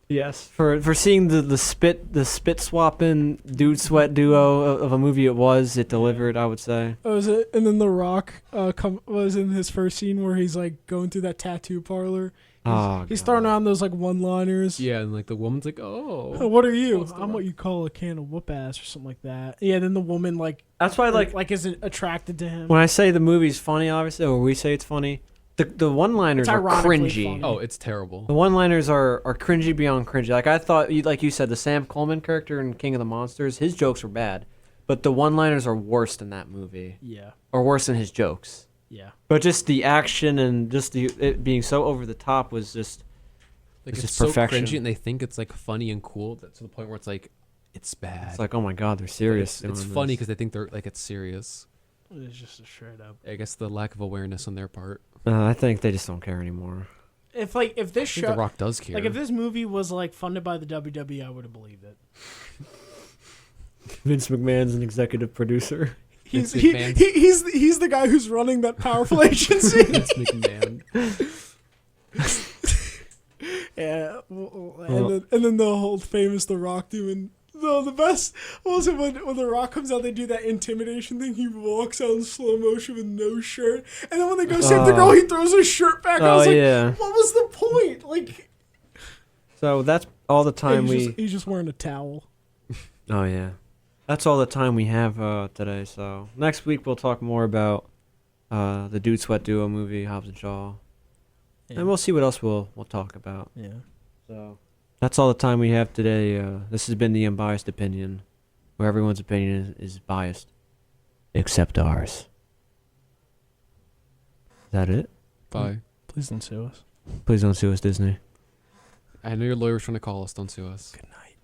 Yes, for seeing the spit swapping dude sweat duo of a movie it delivered. I would say. Oh, was it? And then The Rock was in his first scene where he's like going through that tattoo parlor. He's God. throwing around those like one-liners. yeah, and like the woman's like, oh, Oh, what are you? What's the I'm what you call a can of whoop ass or something like that. Yeah, then the woman That's why like is attracted to him. when I say the movie's funny, obviously, or we say it's funny, the one-liners It's are ironically cringy. funny. oh, it's terrible. The one-liners are cringy beyond cringy. Like I thought, like you said, the Sam Coleman character in King of the Monsters, his jokes were bad, but the one-liners are worse than that movie, Yeah, or worse than his jokes. yeah. But just the action and just it being so over the top was just. Like It's it's just so perfection. cringy, and they think it's like funny and cool to the point where it's like, it's bad. It's like, oh my God, they're But serious. It's doing funny this. because they think they're like it's serious. It's just a straight up. I guess the lack of awareness on their part. I think they just don't care anymore. If this I think The show, Rock does care. like if this movie was like funded by the WWE, I would have believed it. Vince McMahon's an executive producer. He's Vince McMahon. he's the guy who's running that powerful agency. Vince McMahon. Yeah, and then the whole famous The Rock doing the best. Also, when The Rock comes out, they do that intimidation thing. He walks out in slow motion with no shirt, and then when they go save the girl, he throws his shirt back. I was like, yeah. what was the point? Like, So that's all the time he's just wearing a towel. Oh yeah, that's all the time we have today. So next week we'll talk more about the Dude Sweat Duo movie, Hobbs and Shaw, and we'll see what else we'll talk about. Yeah. So that's all the time we have today. This has been the Unbiased Opinion, where everyone's opinion is biased, except ours. Is that it? Bye. Please don't sue us. Please don't sue us, Disney. I know your lawyer's trying to call us. Don't sue us. Good night.